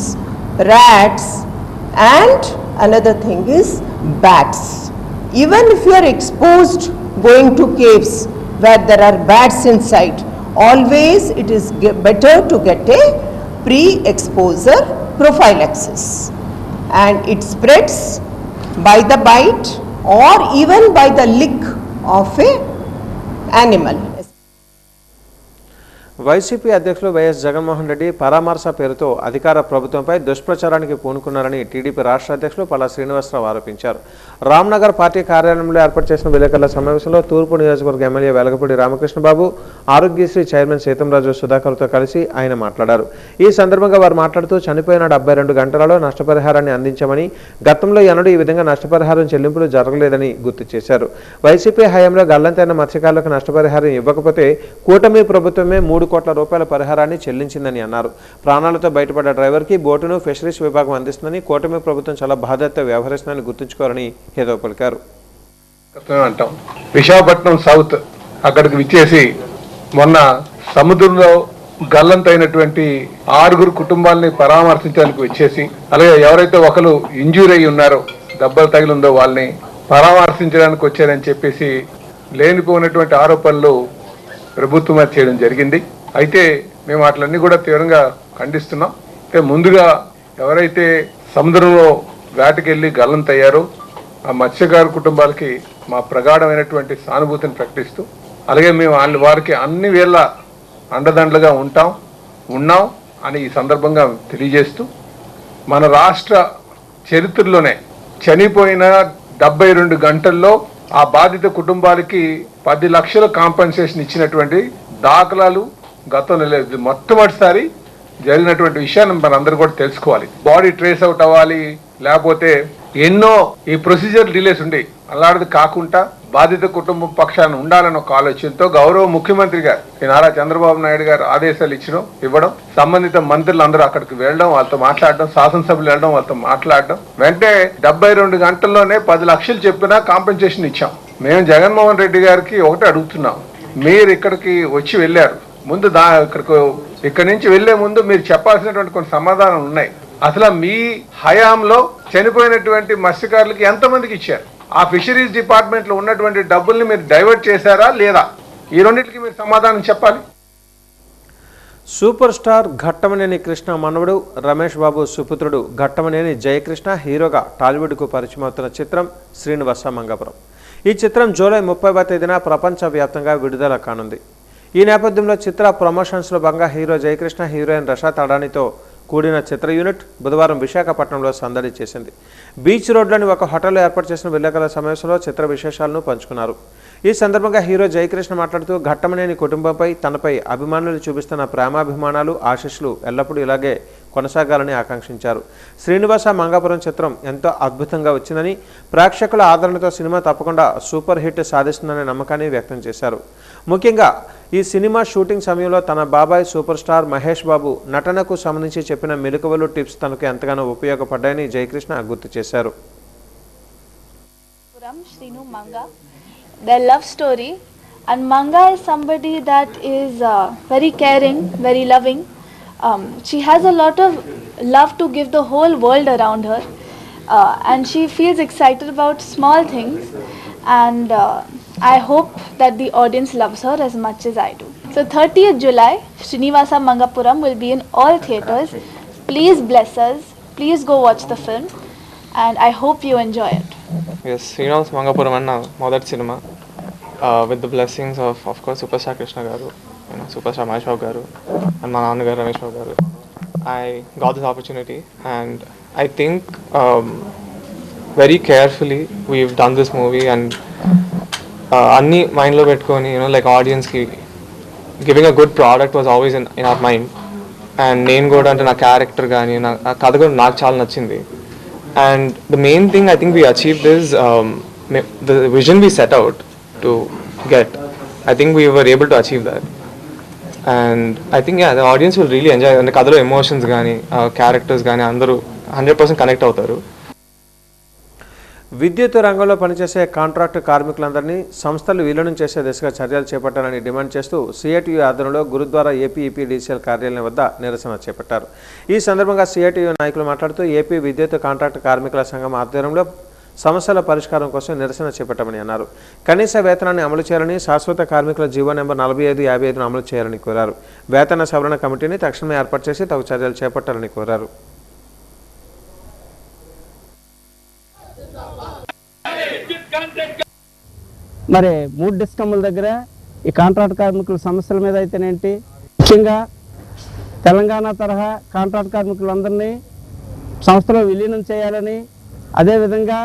rats, and another thing is bats. Even if you are exposed going to caves where there are bats inside, always it is better to get a pre-exposure prophylaxis, and it spreads by the bite or even by the lick of a animal. YCP అధ్యక్షులు YS Jaganmohan Reddy పరామర్శ పేరుతో అధికార ప్రభుత్వంపై దుష్ప్రచారానికి పూనుకున్నారని TDP రాష్ట్ర అధ్యక్షులు పల్లా శ్రీనివాసరావు ఆరోపించారు. Ramnagar party కార్యాలయంలో ఏర్పాటు చేసిన విలేకరుల సమావేశంలో తూర్పు నియోజకవర్గ ఎమ్మెల్యే వెలగపూడి రామకృష్ణబాబు, ఆరోగ్యశ్రీ చైర్మన్ సీతంరాజు సుధాకర్తో కలిసి ఆయన మాట్లాడారు. ఈ సందర్భంగా వారు మాట్లాడుతూ చనిపోయిన 72 గంటలలో నష్టపరిహారాన్ని అందించామని, గతంలో ఎన్నడూ ఈ విధంగా నష్టపరిహారం చెల్లింపులు జరగలేదని గుర్తు చేశారు. వైసీపీ హయాంలో గల్లంతైన మత్స్యకారులకు నష్టపరిహారం ఇవ్వకపోతే కూటమి ప్రభుత్వమే 3 కోట్ల రూపాయల పరిహారాన్ని చెల్లించిందని అన్నారు. ప్రాణాలతో బయటపడ్డ డ్రైవర్కి బోటును ఫిషరీస్ విభాగం అందిస్తుందని, కూటమి ప్రభుత్వం చాలా బాధ్యతతో వ్యవహరిస్తుందని గుర్తుంచుకోవాలని హితవు పలికారు. అంటాం విశాఖపట్నం సౌత్ అక్కడికి విచ్చేసి మొన్న సముద్రంలో గల్లంతైనటువంటి 6 కుటుంబాలని పరామర్శించడానికి వచ్చేసి, అలాగే ఎవరైతే ఒకరు ఇంజ్యూర్ అయ్యి ఉన్నారో, దెబ్బలు తగిలిందో వాళ్ళని పరామర్శించడానికి వచ్చారని చెప్పేసి లేనిపోయినటువంటి ఆరోపణలు ప్రభుత్వం చేయడం జరిగింది. అయితే మేము వాటిలన్నీ కూడా తీవ్రంగా ఖండిస్తున్నాం. ముందుగా ఎవరైతే సముద్రంలో వేటకెళ్ళి గల్లంతయ్యారో ఆ మత్స్యకారు కుటుంబాలకి మా ప్రగాఢమైనటువంటి సానుభూతిని ప్రకటిస్తూ, అలాగే మేము వారికి అన్ని వేళ అండదండలుగా ఉన్నాం అని ఈ సందర్భంగా తెలియజేస్తూ, మన రాష్ట్ర చరిత్రలోనే చనిపోయిన 72 గంటల్లో ఆ బాధిత కుటుంబాలకి 10 లక్షల కాంపెన్సేషన్ ఇచ్చినటువంటి దాఖలాలు గతంలో లేదు. మొట్టమొదటిసారి జరిగినటువంటి విషయాన్ని మనందరూ కూడా తెలుసుకోవాలి. బాడీ ట్రేస్ అవుట్ అవ్వాలి, లేకపోతే ఎన్నో ఈ ప్రొసీజర్ డిలేస్ ఉండే, అలాంటిది కాకుండా బాధిత కుటుంబం పక్షాన ఉండాలని ఒక ఆలోచనతో గౌరవ ముఖ్యమంత్రి గారు నారా చంద్రబాబు నాయుడు గారు ఆదేశాలు ఇవ్వడం, సంబంధిత మంత్రులు అందరూ అక్కడికి వెళ్ళడం, వాళ్ళతో మాట్లాడడం, శాసనసభ్యులు వెళ్ళడం, వాళ్ళతో మాట్లాడడం, వెంటనే 72 గంటల్లోనే 10 లక్షలు చెప్పినా కాంపెన్సేషన్ ఇచ్చాం. మేము జగన్మోహన్ రెడ్డి గారికి ఒకటి అడుగుతున్నాం, మీరు ఇక్కడికి వచ్చి వెళ్ళారు, ముందు ఇక్కడి నుంచి వెళ్లే ముందు మీరు చెప్పాల్సినటువంటి కొన్ని సమాధానాలు ఉన్నాయి. అసలు మీ హయాంలో చనిపోయినటువంటి మత్స్యకారులకి ఎంతమందికి ఇచ్చారు? ఆ ఫిషరీస్ డిపార్ట్మెంట్లో ఉన్నటువంటి డబ్బుల్ని మీరు డైవర్ట్ చేశారా లేదా? ఈ రెండింటికి మీరు సమాధానం చెప్పాలి. సూపర్ స్టార్ ఘట్టమనేని కృష్ణ మనవడు రమేష్ బాబు సుపుత్రుడు ఘట్టమనేని జయకృష్ణ హీరోగా టాలీవుడ్కు పరిచయం అవుతున్న చిత్రం శ్రీనివాస మంగాపురం. ఈ చిత్రం జూలై 30వ తేదీన ప్రపంచవ్యాప్తంగా విడుదల కానుంది. ఈ నేపథ్యంలో చిత్ర ప్రమోషన్స్లో భాగంగా హీరో జయకృష్ణ, హీరోయిన్ రషాద్ అడానీతో కూడిన చిత్ర యూనిట్ బుధవారం విశాఖపట్నంలో సందడి చేసింది. బీచ్ రోడ్లోని ఒక హోటల్లో ఏర్పాటు చేసిన విలేకరుల సమావేశంలో చిత్ర విశేషాలను పంచుకున్నారు. ఈ సందర్భంగా హీరో జయకృష్ణ మాట్లాడుతూ ఘట్టమనేని కుటుంబంపై తనపై అభిమానులు చూపిస్తున్న ప్రేమాభిమానాలు, ఆశీస్సులు ఎల్లప్పుడూ ఇలాగే కొనసాగాలని ఆకాంక్షించారు. శ్రీనివాస మంగాపురం చిత్రం ఎంతో అద్భుతంగా వచ్చిందని, ప్రేక్షకుల ఆదరణతో సినిమా తప్పకుండా సూపర్ హిట్ సాధిస్తుందనే నమ్మకాన్ని వ్యక్తం చేశారు. ముఖ్యంగా ఈ సినిమా షూటింగ్ సమయంలో తన బాబాయ్ సూపర్ స్టార్ మహేష్ బాబు నటనకు సంబంధించి చెప్పిన మెలకువలు, టిప్స్ తనకు ఎంతగానో ఉపయోగపడ్డాయని జయకృష్ణ గుర్తు చేశారు. Their love story, and Manga is somebody that is very caring, very loving. She has a lot of love to give the whole world around her, and she feels excited about small things, and I hope that the audience loves her as much as I do. So 30th July, Srinivasa Mangapuram will be in all theatres. Please bless us, please go watch the film, and I hope you enjoy it. Yes, Srinivasa Mangapuram anna modati cinema with the blessings of course Superstar Krishna garu, Superstar Mahesh Babu garu, and my Nana garu Ramesh Babu garu. I got this opportunity, and I think very carefully we've done this movie, and anni mind lo pettukoni, like audience ki giving a good product was always in our mind, and nenu kuda ante na character gaani na kadha kuda naaku chaala nachindi. And the main thing I think we achieved is the vision we set out to get. I think we were able to achieve that. And I think the audience will really enjoy. And the emotions gaani, characters gaani, andaru 100% connect avutaru. విద్యుత్ రంగంలో పనిచేసే contract కార్మికులందరినీ సంస్థలు విలీనం చేసే దిశగా చర్యలు చేపట్టాలని demand చేస్తూ సిఐటియు ఆధ్వర్యంలో గురుద్వారా ఏపీఈపీడీసీఎల్ కార్యాలయం వద్ద నిరసన చేపట్టారు. ఈ సందర్భంగా సిఐటియు నాయకులు మాట్లాడుతూ ఏపీ విద్యుత్ కాంట్రాక్టు కార్మికుల సంఘం ఆధ్వర్యంలో సమస్యల పరిష్కారం కోసం నిరసన చేపట్టామని అన్నారు. కనీస వేతనాన్ని అమలు చేయాలని, శాశ్వత కార్మికుల జీవో నెంబర్ 4555ను అమలు చేయాలని కోరారు. వేతన సవరణ కమిటీని తక్షణమే ఏర్పాటు చేసి తగు చర్యలు చేపట్టాలని కోరారు. మరి 3 డిస్కమ్ముల దగ్గర ఈ కాంట్రాక్ట్ కార్మికుల సమస్యల మీద అయితేనేంటి, ముఖ్యంగా తెలంగాణ తరహా కాంట్రాక్ట్ కార్మికులందరినీ సంస్థలో విలీనం చేయాలని, అదేవిధంగా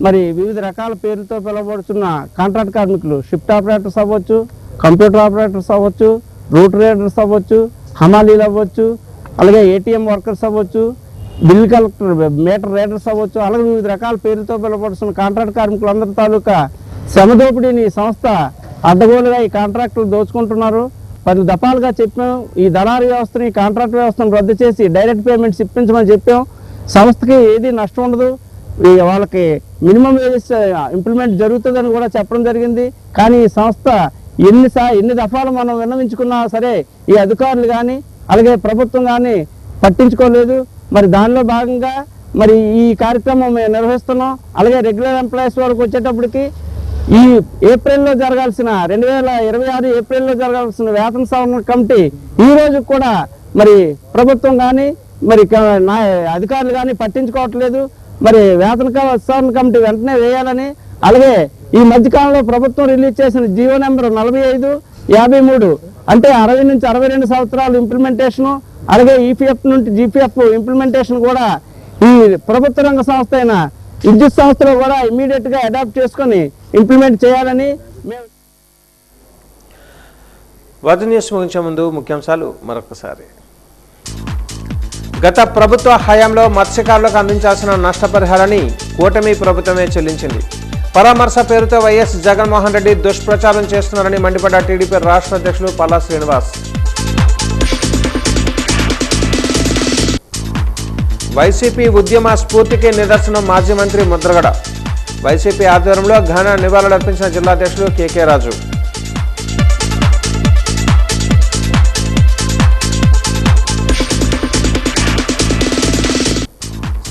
మరి వివిధ రకాల పేర్లతో పిలువబడుతున్న కాంట్రాక్ట్ కార్మికులు షిఫ్ట్ ఆపరేటర్స్ అవ్వచ్చు, కంప్యూటర్ ఆపరేటర్స్ అవ్వచ్చు, రూట్ రీడర్స్ అవ్వచ్చు, హమాలీలు అవ్వచ్చు, అలాగే ఏటీఎం వర్కర్స్ అవ్వచ్చు, బిల్ కలెక్టర్ మీటర్ రీడర్స్ అవ్వచ్చు, అలాగే వివిధ రకాల పేర్లతో పిలువబడుతున్న కాంట్రాక్ట్ కార్మికులందరి తాలూకా శ్రమదోపిడీని సంస్థ అడ్డగోలుగా ఈ కాంట్రాక్టులు దోచుకుంటున్నారు. పలు దఫాలుగా చెప్పాం, ఈ దళారీ వ్యవస్థని, కాంట్రాక్ట్ వ్యవస్థను రద్దు చేసి డైరెక్ట్ పేమెంట్స్ ఇప్పించమని చెప్పాం. సంస్థకి ఏది నష్టం ఉండదు, వాళ్ళకి మినిమం వేజెస్ ఇంప్లిమెంట్ జరుగుతుందని కూడా చెప్పడం జరిగింది. కానీ ఈ సంస్థ ఎన్ని దఫాలు మనం విన్నవించుకున్నా సరే ఈ అధికారులు కానీ అలాగే ప్రభుత్వం కానీ పట్టించుకోలేదు. మరి దానిలో భాగంగా మరి ఈ కార్యక్రమం మేము నిర్వహిస్తున్నాం. అలాగే రెగ్యులర్ ఎంప్లాయీస్ వాళ్ళకి వచ్చేటప్పటికి ఈ ఏప్రిల్లో జరగాల్సిన 2026 ఏప్రిల్లో జరగాల్సిన వేతన సవరణ కమిటీ ఈ రోజు కూడా మరి ప్రభుత్వం కానీ మరి అధికారులు కానీ పట్టించుకోవట్లేదు. మరి వేతన సవరణ కమిటీ వెంటనే వేయాలని, అలాగే ఈ మధ్యకాలంలో ప్రభుత్వం రిలీజ్ చేసిన జీవో నెంబర్ 4553 అంటే 60 నుంచి 62 సంవత్సరాలు ఇంప్లిమెంటేషను, అలాగే ఈపీఎఫ్ నుండి జీపీఎఫ్ ఇంప్లిమెంటేషన్ కూడా ఈ ప్రభుత్వ రంగ సంస్థ అయిన విద్యుత్ సంస్థలో కూడా ఇమీడియట్గా అడాప్ట్ చేసుకొని ఇంప్లిమెంట్ చేయాలని మేము. వరద న్యూస్ ముగించే ముందు ముఖ్యాంశాలు మరొకసారి. గత ప్రభుత్వ హయాంలో మత్స్యకారులకు అందించాల్సిన నష్టపరిహారాన్ని కూటమి ప్రభుత్వమే చెల్లించింది. పరామర్శ పేరుతో వైఎస్ జగన్మోహన్ రెడ్డి దుష్ప్రచారం చేస్తున్నారని మండిపడ్డ టీడీపీ రాష్ట్ర అధ్యక్షులు పల్లా శ్రీనివాస్. వైసీపీ ఉద్యమ స్ఫూర్తికి నిదర్శనం మాజీ మంత్రి ముద్రగడ. వైసీపీ ఆధ్వర్యంలో ఘన నివాళులర్పించిన జిల్లా అధ్యక్షులు కేకే రాజు.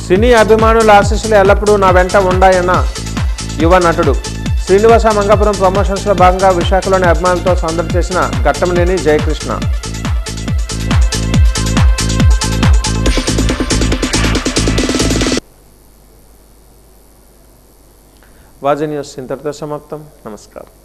సినీ అభిమానుల ఆశీస్సులు ఎల్లప్పుడూ నా వెంట ఉండాయన్న యువ నటుడు శ్రీనివాస మంగాపురం ప్రమోషన్స్లో భాగంగా విశాఖలోని అభిమానులతో సందడి చేసిన ఘట్టంనేని జయకృష్ణ. వాజీ న్యూస్ ఇంతటితో సమాప్తం. నమస్కారం.